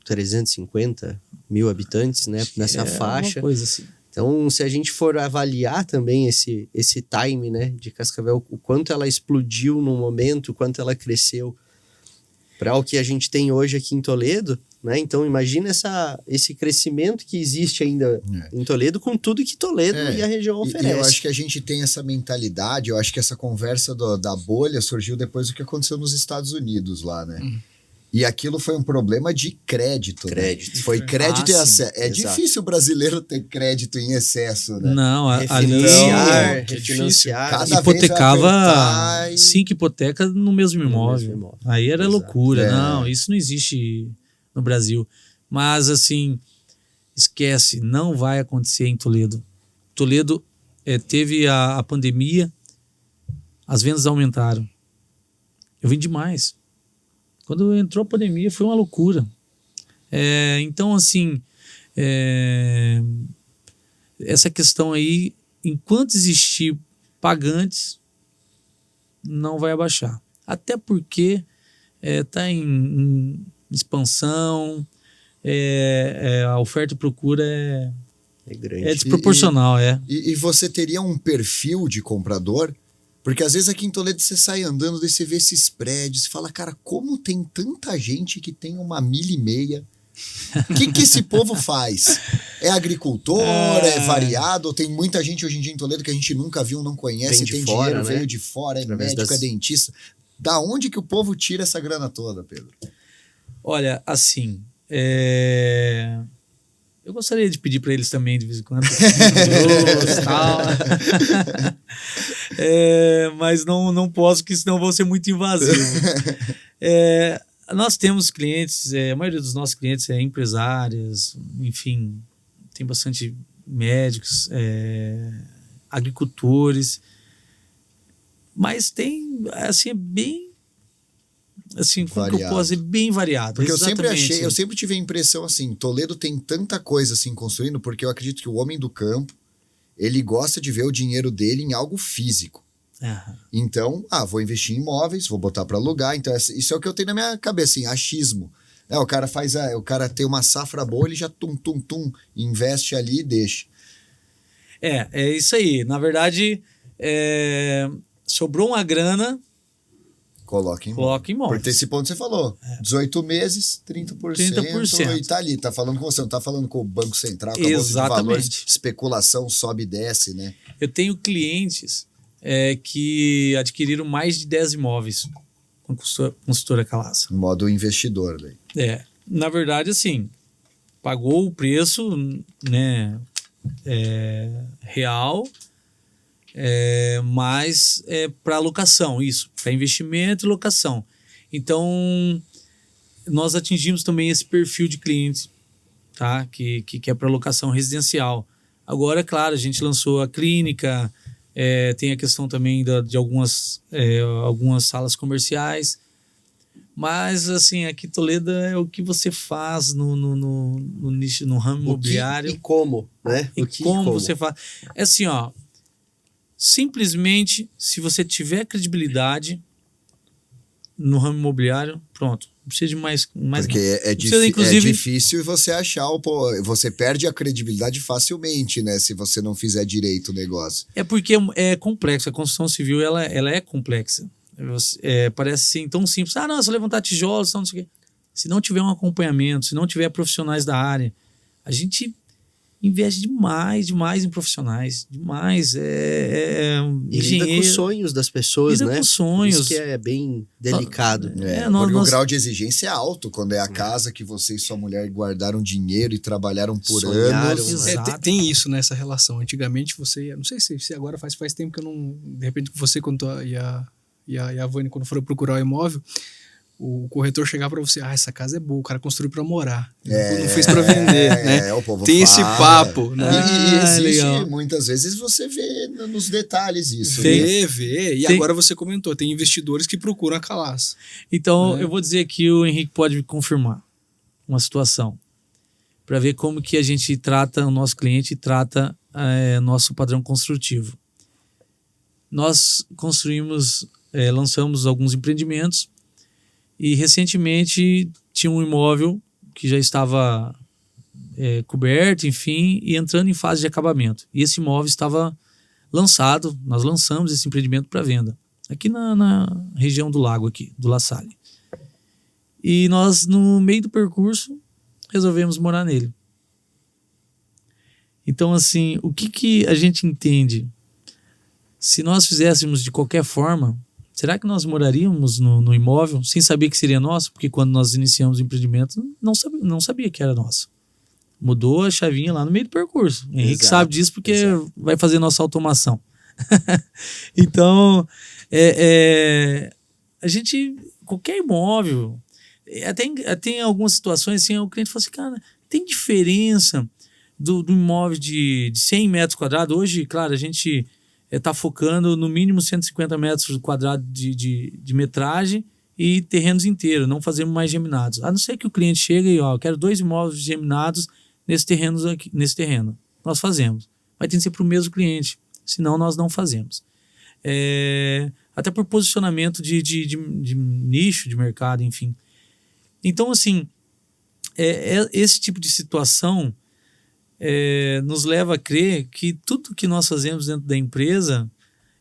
350 mil habitantes, né, nessa faixa. Uma coisa assim. Então, se a gente for avaliar também esse time, né, de Cascavel, o quanto ela explodiu no momento, o quanto ela cresceu para o que a gente tem hoje aqui em Toledo, né? Então, imagina esse crescimento que existe ainda em Toledo, com tudo que Toledo e a região oferece. E eu acho que a gente tem essa mentalidade, eu acho que essa conversa da bolha surgiu depois do que aconteceu nos Estados Unidos lá, né? E aquilo foi um problema de crédito. Crédito. Né? Foi crédito em excesso. É Exato. difícil o brasileiro ter crédito em excesso, né? Não, ali refinanciar. Cada hipotecava vez 5 hipotecas no mesmo imóvel. Aí era Exato. loucura. Não, isso não existe no Brasil. Mas, assim, esquece, não vai acontecer em Toledo. Toledo teve a pandemia, as vendas aumentaram. Eu vendi mais. Quando entrou a pandemia, foi uma loucura. Então, assim, essa questão aí, enquanto existir pagantes, não vai abaixar. Até porque está em expansão, a oferta e procura É grande. é desproporcional. E você teria um perfil de comprador? Porque às vezes aqui em Toledo você sai andando, daí você vê esses prédios, você fala, cara, como tem tanta gente que tem 1,5 milha? O que esse povo faz? É agricultor, é variado? Tem muita gente hoje em dia em Toledo que a gente nunca viu, não conhece, Vem de tem fora, dinheiro, né? veio de fora, é Através médico, é dentista. Da onde que o povo tira essa grana toda, Pedro? Olha, assim, eu gostaria de pedir para eles também, de vez em quando, tal. Mas não posso, porque senão vou ser muito invasivo. Nós temos clientes, a maioria dos nossos clientes é empresários, enfim, tem bastante médicos, agricultores, mas tem, assim, é bem, assim, como que eu posso dizer, bem variado. Porque Exatamente. eu sempre tive a impressão assim, Toledo tem tanta coisa assim construindo, porque eu acredito que o homem do campo, ele gosta de ver o dinheiro dele em algo físico. Então, vou investir em imóveis, vou botar para alugar. Então, isso é o que eu tenho na minha cabeça, assim, achismo. O cara tem uma safra boa, ele já investe ali e deixa. É isso aí. Na verdade, sobrou uma grana, coloca em imóvel. Porque esse ponto você falou, 18 meses, 30%. E tá ali, tá falando com você, não tá falando com o Banco Central, com a Bolsa de Valores, especulação sobe e desce, né? Eu tenho clientes que adquiriram mais de 10 imóveis com a consultora Calaça. No modo investidor, daí. Na verdade, assim, pagou o preço, né, real, mas para locação, isso, para investimento e locação. Então, nós atingimos também esse perfil de cliente, tá? Que é para locação residencial. Agora, é claro, a gente lançou a clínica, tem a questão também de algumas salas comerciais, mas, assim, aqui Toledo é o que você faz no nicho, no ramo imobiliário. E como, né? Como você faz. É assim, ó, simplesmente, se você tiver credibilidade no ramo imobiliário, pronto. Não precisa de mais porque é difícil você achar, você perde a credibilidade facilmente, né? Se você não fizer direito o negócio. É porque é complexo. A construção civil, ela é complexa. Parece assim, tão simples. Não, é só levantar tijolos, não sei o quê. Se não tiver um acompanhamento, se não tiver profissionais da área, a gente investe demais em profissionais. Demais. E lida com os sonhos das pessoas, né? Com sonhos. Isso que é bem delicado. Porque o grau de exigência é alto quando é a casa que você e sua mulher guardaram dinheiro e trabalharam por anos. Tem isso nessa relação. Antigamente você... Não sei se agora faz tempo que eu não... De repente você, quando e a Vânia, quando foram procurar o imóvel, o corretor chegar para você, essa casa é boa, o cara construiu para morar, não fez para vender, né? O povo Tem esse fala. papo, né? E existe, legal. muitas vezes você vê nos detalhes isso. Tem. Vê. E Tem. agora você comentou, tem investidores que procuram a Calaça. Então, É. eu vou dizer aqui, o Henrique pode me confirmar uma situação, para ver como que a gente trata o nosso cliente e trata nosso padrão construtivo. Nós construímos, lançamos alguns empreendimentos e recentemente tinha um imóvel que já estava coberto, enfim, e entrando em fase de acabamento. E esse imóvel estava lançado, nós lançamos esse empreendimento para venda, aqui na região do lago, aqui, do La Salle. E nós, no meio do percurso, resolvemos morar nele. Então, assim, o que a gente entende? Se nós fizéssemos de qualquer forma, será que nós moraríamos no imóvel sem saber que seria nosso? Porque quando nós iniciamos o empreendimento, não sabia que era nosso. Mudou a chavinha lá no meio do percurso. O Henrique Exato, sabe disso porque exato. vai fazer nossa automação. Então, a gente, qualquer imóvel, até em algumas situações, assim, o cliente fala assim, cara, tem diferença do imóvel de 100 metros quadrados. Hoje, claro, a gente está focando no mínimo 150 metros quadrados de metragem e terrenos inteiros, não fazemos mais geminados. A não ser que o cliente chegue e, eu quero 2 imóveis geminados nesse terreno. Nós fazemos. Mas tem que ser para o mesmo cliente, senão nós não fazemos. Até por posicionamento de nicho de mercado, enfim. Então, assim, esse tipo de situação nos leva a crer que tudo que nós fazemos dentro da empresa,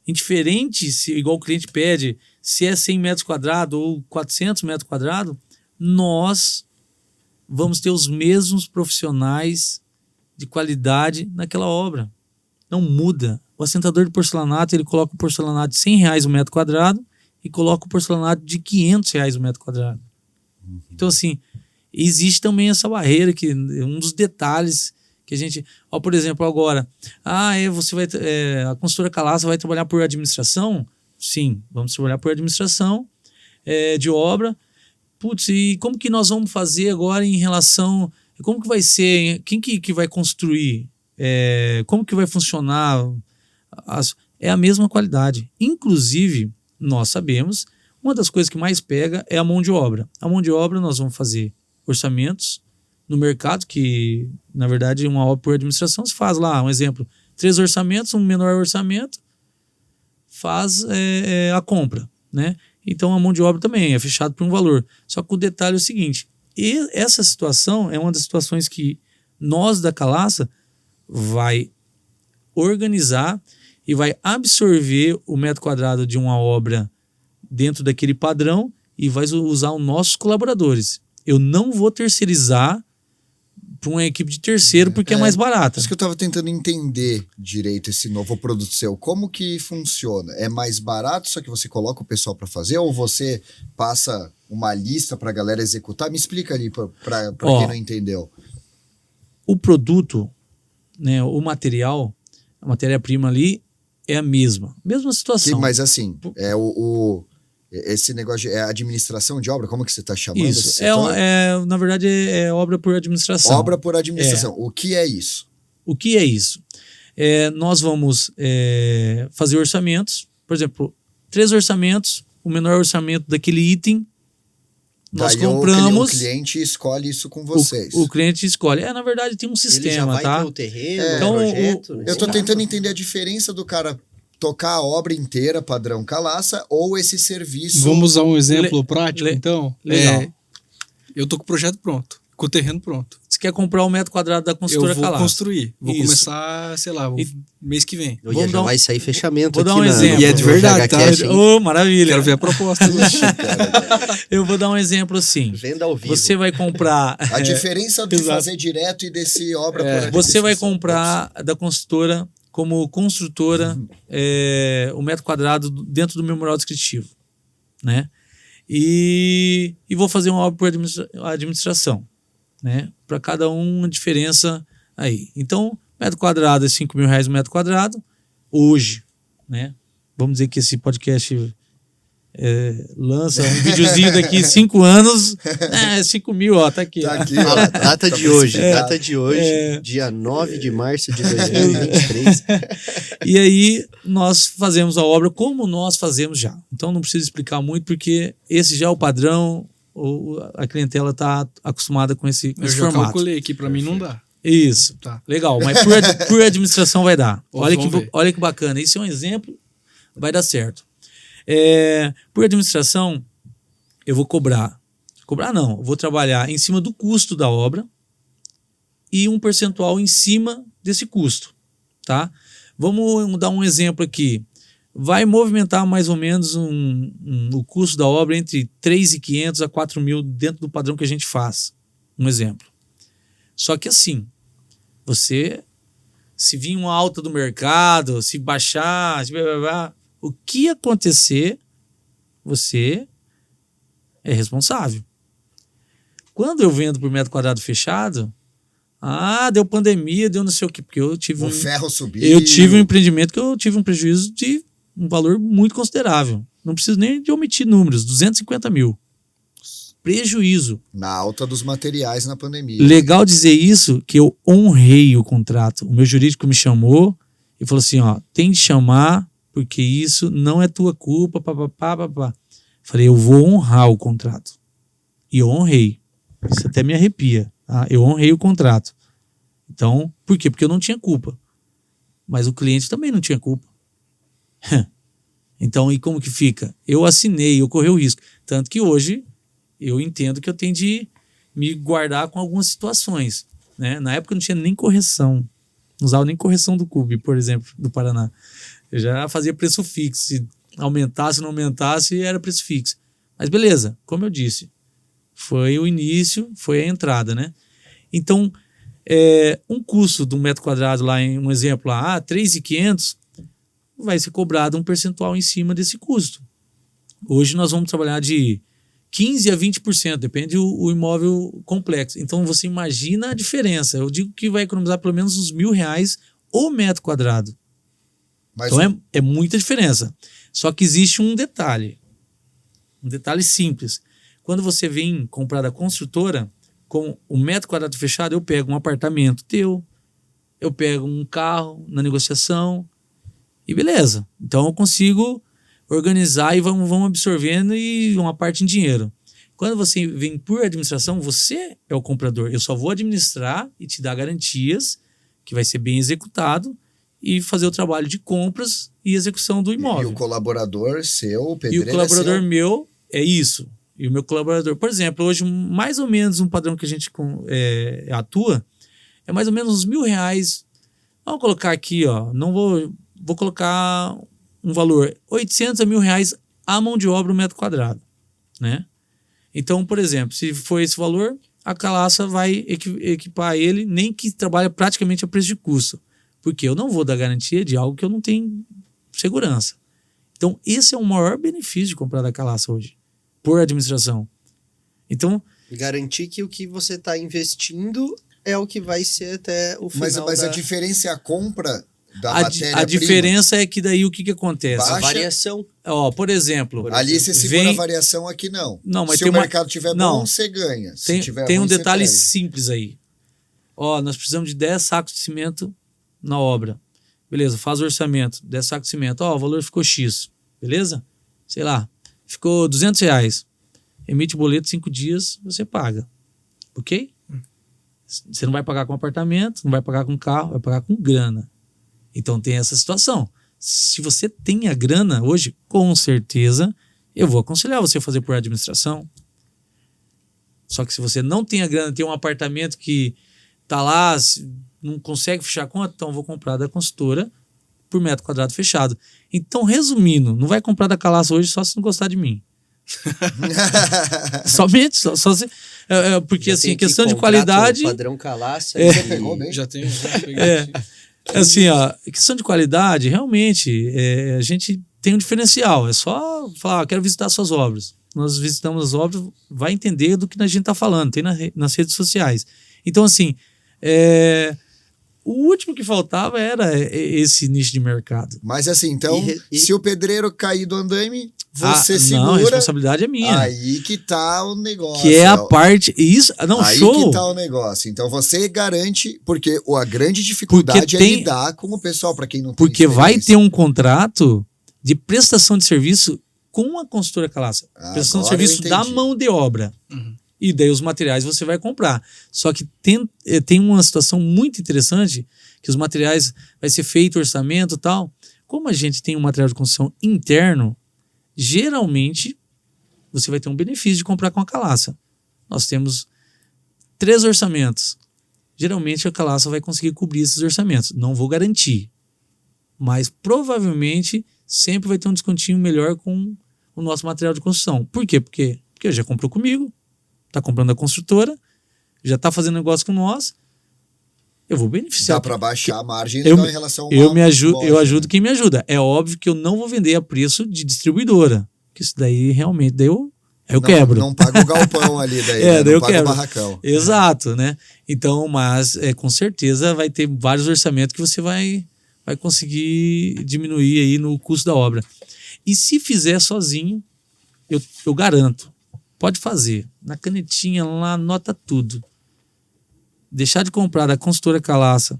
indiferente, igual o cliente pede, se é 100 metros quadrados ou 400 metros quadrados, nós vamos ter os mesmos profissionais de qualidade naquela obra. Não muda. O assentador de porcelanato, ele coloca o porcelanato de R$100 o metro quadrado e coloca o porcelanato de R$500 o metro quadrado. Então, assim, existe também essa barreira, que um dos detalhes que a gente... por exemplo, agora, você vai... a consultora Calaça vai trabalhar por administração? Sim, vamos trabalhar por administração de obra. Putz, e como que nós vamos fazer agora em relação... Como que vai ser? Quem que vai construir? Como que vai funcionar? É a mesma qualidade. Inclusive, nós sabemos, uma das coisas que mais pega é a mão de obra. A mão de obra nós vamos fazer orçamentos no mercado, que na verdade uma obra por administração se faz lá, um exemplo, 3 orçamentos, um menor orçamento, faz a compra, né? Então a mão de obra também é fechada por um valor. Só que o detalhe é o seguinte, e essa situação é uma das situações que nós da Calaça vai organizar e vai absorver o metro quadrado de uma obra dentro daquele padrão e vai usar os nossos colaboradores. Eu não vou terceirizar para uma equipe de terceiro porque é mais barata. Isso que eu estava tentando entender direito esse novo produto seu. Como que funciona? É mais barato, só que você coloca o pessoal para fazer, ou você passa uma lista para a galera executar? Me explica ali para quem não entendeu. O produto, né, o material, a matéria-prima ali é a mesma situação. Mas assim, esse negócio é administração de obra? Como que você está chamando? Isso, na verdade é obra por administração. Obra por administração. O que é isso? O que é isso? Nós vamos fazer orçamentos, por exemplo, 3 orçamentos, o menor orçamento daquele item, nós compramos... O cliente escolhe isso com vocês. O cliente escolhe. Na verdade tem um sistema, ele já vai tá? ter o terreno, Então, o projeto. Eu tô tentando entender a diferença do cara tocar a obra inteira, padrão Calaça, ou esse serviço... Vamos usar um exemplo prático, então? Legal. Eu tô com o projeto pronto, com o terreno pronto. Você quer comprar 1 metro quadrado da consultora Calaça? Eu vou construir. Vou Isso. começar, sei lá, mês que vem. Já vai sair fechamento. Vou dar aqui um exemplo. E é de verdade, tá? Maravilha. Quero ver a proposta. Eu vou dar um exemplo assim. Venda ao vivo. Você vai comprar... A diferença de exato. fazer direto e desse obra por administração. Você vai comprar da consultora como construtora o metro quadrado dentro do memorial descritivo, né? E vou fazer uma obra por administração, né? Para cada uma diferença aí. Então, metro quadrado é R$5.000 o metro quadrado hoje, né? Vamos dizer que esse podcast lança um videozinho daqui 5 anos, 5 mil, ó, tá aqui. Tá ó. aqui, Fala, ó. data de hoje, dia 9 de março de 2023. E aí nós fazemos a obra como nós fazemos já. Então não preciso explicar muito, porque esse já é o padrão, a clientela está acostumada com esse Eu já formato. calculei aqui, pra mim não dá. Isso, Tá. legal, mas por administração vai dar. Vamos ver. Olha que bacana, isso é um exemplo, vai dar certo. Por administração, eu vou cobrar não, eu vou trabalhar em cima do custo da obra e um percentual em cima desse custo, tá? Vamos dar um exemplo aqui. Vai movimentar mais ou menos o custo da obra entre 3.500 a 4.000 dentro do padrão que a gente faz. Um exemplo. Só que assim, se vir uma alta do mercado, se baixar, o que acontecer, você é responsável. Quando eu vendo por metro quadrado fechado, deu pandemia, deu não sei o quê, porque eu tive O ferro subiu. eu tive um empreendimento que eu tive um prejuízo de um valor muito considerável. Não preciso nem de omitir números, 250 mil. Prejuízo. Na alta dos materiais na pandemia. Legal dizer isso, que eu honrei o contrato. O meu jurídico me chamou e falou assim, tem de chamar, porque isso não é tua culpa, papapá. Falei, eu vou honrar o contrato. E eu honrei. Isso até me arrepia. Tá? Eu honrei o contrato. Então, por quê? Porque eu não tinha culpa. Mas o cliente também não tinha culpa. Então, e como que fica? Eu assinei, eu corri o risco. Tanto que hoje eu entendo que eu tenho de me guardar com algumas situações. Né? Na época não tinha nem correção. Não usava nem correção do CUB, por exemplo, do Paraná. Eu já fazia preço fixo. Se aumentasse, não aumentasse, era preço fixo. Mas beleza, como eu disse, foi o início, foi a entrada, né? Então, um custo de um metro quadrado lá, em um exemplo lá, 3.500, vai ser cobrado um percentual em cima desse custo. Hoje nós vamos trabalhar de 15% a 20%, depende o imóvel complexo. Então você imagina a diferença. Eu digo que vai economizar pelo menos uns R$1.000 o metro quadrado. Mas Então é muita diferença. Só que existe um detalhe simples. Quando você vem comprar da construtora, com o metro quadrado fechado, eu pego um apartamento teu, eu pego um carro na negociação e beleza. Então eu consigo organizar e vamos absorvendo e uma parte em dinheiro. Quando você vem por administração, você é o comprador. Eu só vou administrar e te dar garantias que vai ser bem executado e fazer o trabalho de compras e execução do imóvel. E o colaborador seu, o E pedreiro o colaborador é seu. meu é isso. E o meu colaborador, por exemplo, hoje mais ou menos um padrão que a gente atua é mais ou menos uns R$1.000. Vamos colocar aqui, não vou colocar um valor 800 a R$1.000 a mão de obra um metro quadrado, né? Então, por exemplo, se for esse valor, a Calaça vai equipar ele, nem que trabalhe praticamente a preço de custo, porque eu não vou dar garantia de algo que eu não tenho segurança. Então, esse é o maior benefício de comprar da Calaça hoje, por administração. Então, Garantir que o que você está investindo é o que vai ser até o final. Mas a diferença é a compra da a matéria-prima. diferença é que daí o que acontece? Baixa. A variação. Por exemplo, Ali você segura vem- a variação, aqui não. Não, mas Se tem o uma- mercado tiver Não. bom, você ganha. Se tem, tiver tem um ruim, você detalhe perde. simples aí. Nós precisamos de 10 sacos de cimento na obra. Beleza, faz o orçamento. 10 sacos de cimento. O valor ficou X. Beleza? Sei lá. Ficou R$200. Emite boleto 5 dias, você paga. Ok? Você não vai pagar com apartamento, não vai pagar com carro, vai pagar com grana. Então tem essa situação. Se você tem a grana hoje, com certeza, eu vou aconselhar você a fazer por administração. Só que se você não tem a grana, tem um apartamento que tá lá, não consegue fechar a conta, então eu vou comprar da consultora por metro quadrado fechado. Então, resumindo, não vai comprar da Calaça hoje só se não gostar de mim. Somente, só se... porque Já assim, tem questão de contrato qualidade... Padrão Calaça. Você pegou bem? Já tem. Assim, questão de qualidade, realmente, a gente tem um diferencial. É só falar, quero visitar suas obras. Nós visitamos as obras, vai entender do que a gente está falando, tem nas redes sociais. Então, assim, o último que faltava era esse nicho de mercado. Mas assim, então, E- se o pedreiro cair do andaime, você Não, a segura. responsabilidade é minha. Aí que tá o negócio. Que é a parte. Isso, não, aí show. que tá o negócio. Então você garante, porque a grande dificuldade é lidar com o pessoal, para quem não tem Porque vai experiência. ter um contrato de prestação de serviço com a consultora Calaça. Prestação de Agora eu serviço da entendi. mão de obra. Uhum. E daí os materiais você vai comprar. Só que tem uma situação muito interessante, que os materiais vai ser feito orçamento e tal. Como a gente tem um material de construção interno, geralmente você vai ter um benefício de comprar com a Calaça. Nós temos 3 orçamentos. Geralmente a Calaça vai conseguir cobrir esses orçamentos. Não vou garantir. Mas provavelmente sempre vai ter um descontinho melhor com o nosso material de construção. Por quê? Porque já comprou comigo, está comprando a construtora, já está fazendo negócio com nós, eu vou beneficiar. Dá para baixar a margem eu, em relação a eu uma ajudo loja, quem me ajuda. É óbvio que eu não vou vender a preço de distribuidora, que isso daí realmente daí eu quebro. Não paga o galpão ali daí, É, né? daí eu Não paga quebro. o barracão. Exato, né? Então, mas com certeza vai ter vários orçamentos que você vai conseguir diminuir aí no custo da obra. E se fizer sozinho, eu garanto, pode fazer. Na canetinha lá, anota tudo. Deixar de comprar da consultora Calaça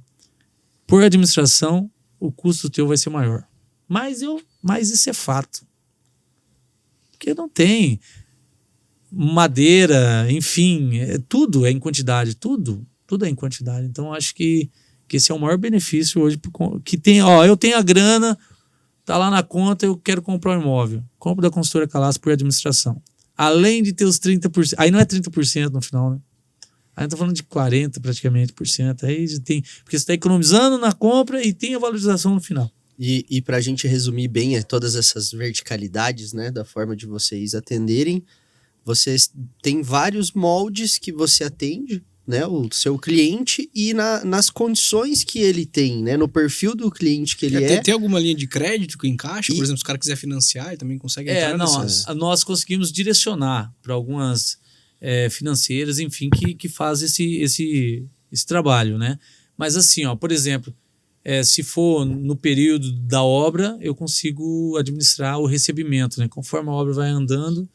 por administração, o custo teu vai ser maior. Mas isso é fato. Porque não tem madeira, enfim, tudo é em quantidade, tudo é em quantidade. Então acho que esse é o maior benefício hoje que tem, eu tenho a grana, tá lá na conta, eu quero comprar um imóvel. Compro da consultora Calaça por administração. Além de ter os 30%, aí não é 30% no final, né? Aí tá falando de 40% praticamente por cento. Aí tem, porque você está economizando na compra e tem a valorização no final. E para a gente resumir bem todas essas verticalidades, né, da forma de vocês atenderem, vocês têm vários moldes que você atende, né, o seu cliente e nas condições que ele tem, né, no perfil do cliente que ele é. Tem alguma linha de crédito que encaixa? Por exemplo, se o cara quiser financiar, ele também consegue entrar nós conseguimos direcionar para algumas financeiras, enfim, que faz esse trabalho, né? Mas assim, por exemplo, se for no período da obra, eu consigo administrar o recebimento, né? Conforme a obra vai andando,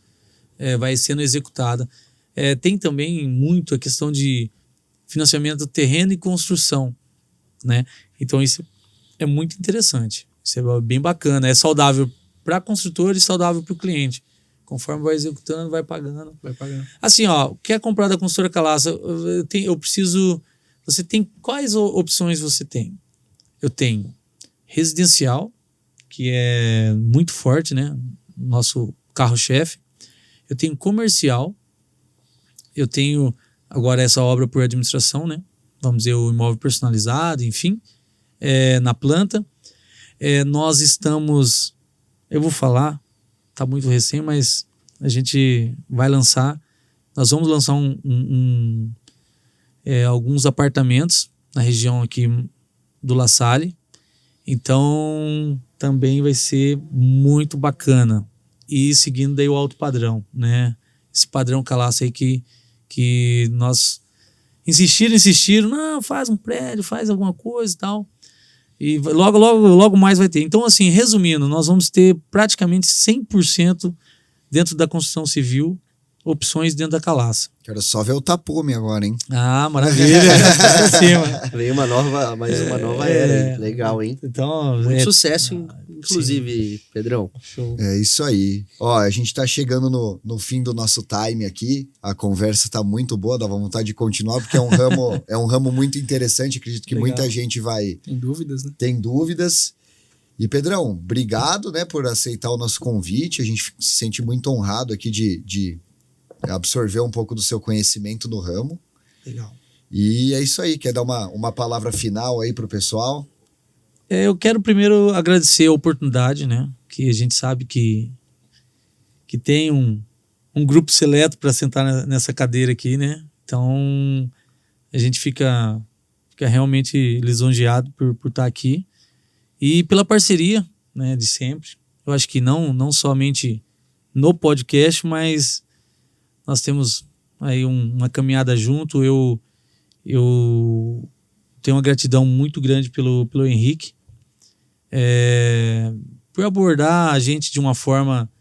vai sendo executada. Tem também muito a questão de financiamento do terreno e construção, né? Então isso é muito interessante, isso é bem bacana, é saudável para a construtora e saudável para o cliente. Conforme vai executando, vai pagando. Assim, quer comprar da consultora Calaça, eu preciso... Você tem... Quais opções você tem? Eu tenho residencial, que é muito forte, né? Nosso carro-chefe. Eu tenho comercial. Eu tenho agora essa obra por administração, né? Vamos dizer, o imóvel personalizado, enfim. Na planta. Nós estamos... Eu vou falar... Está muito recém, mas a gente vai lançar. Nós vamos lançar alguns apartamentos na região aqui do La Salle. Então, também vai ser muito bacana. E seguindo daí o alto padrão, né? Esse padrão Calaça aí que nós insistiram, não, faz um prédio, faz alguma coisa e tal. E logo mais vai ter. Então, assim, resumindo, nós vamos ter praticamente 100% dentro da construção civil, opções dentro da Calaça. Quero só ver o tapume agora, hein? Ah, maravilha. Pra cima. Veio mais uma nova era. Hein? Legal, hein? Então, muito sucesso, inclusive, sim. Pedrão. Show. É isso aí. A gente tá chegando no fim do nosso time aqui. A conversa tá muito boa, dá vontade de continuar, porque é um ramo muito interessante. Acredito que muita gente vai... Tem dúvidas, né? Tem dúvidas. E, Pedrão, obrigado, né, por aceitar o nosso convite. A gente se sente muito honrado aqui de absorver um pouco do seu conhecimento no ramo. Legal. E é isso aí. Quer dar uma palavra final aí pro pessoal? Eu quero primeiro agradecer a oportunidade, né? Que a gente sabe que tem um grupo seleto para sentar nessa cadeira aqui, né? Então, a gente fica realmente lisonjeado por estar aqui. E pela parceria, né, de sempre. Eu acho que não somente no podcast, mas nós temos aí uma caminhada junto. Eu tenho uma gratidão muito grande pelo Henrique, por abordar a gente de uma forma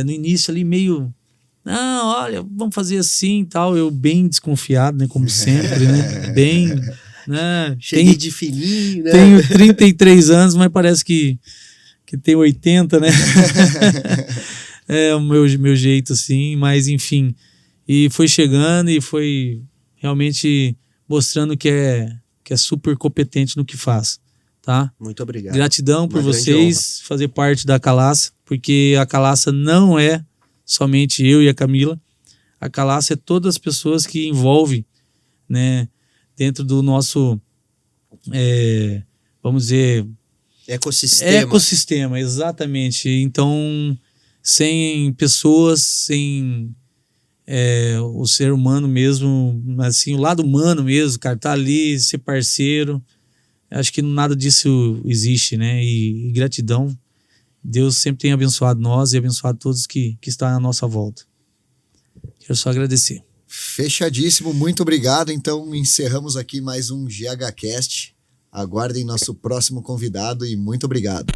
no início ali meio... Não, olha, vamos fazer assim e tal. Eu bem desconfiado, né? Como sempre, né? Bem... Né? Cheguei de fininho, né? Tenho 33 anos, mas parece que tenho 80, né? É o meu jeito, assim. Mas, enfim. E foi chegando e foi realmente mostrando que é super competente no que faz, tá? Muito obrigado. Gratidão por Uma grande vocês fazer parte da Calaça, porque a Calaça não é somente eu e a Camila. A Calaça é todas as pessoas que envolvem, né, dentro do nosso, vamos dizer... Ecossistema, exatamente. Então, sem pessoas, sem o ser humano mesmo, assim, o lado humano mesmo, cara, tá ali, ser parceiro, acho que nada disso existe, né? E gratidão. Deus sempre tem abençoado nós e abençoado todos que estão à nossa volta. Quero só agradecer. Fechadíssimo, muito obrigado. Então, encerramos aqui mais um GHCast. Aguardem nosso próximo convidado e muito obrigado.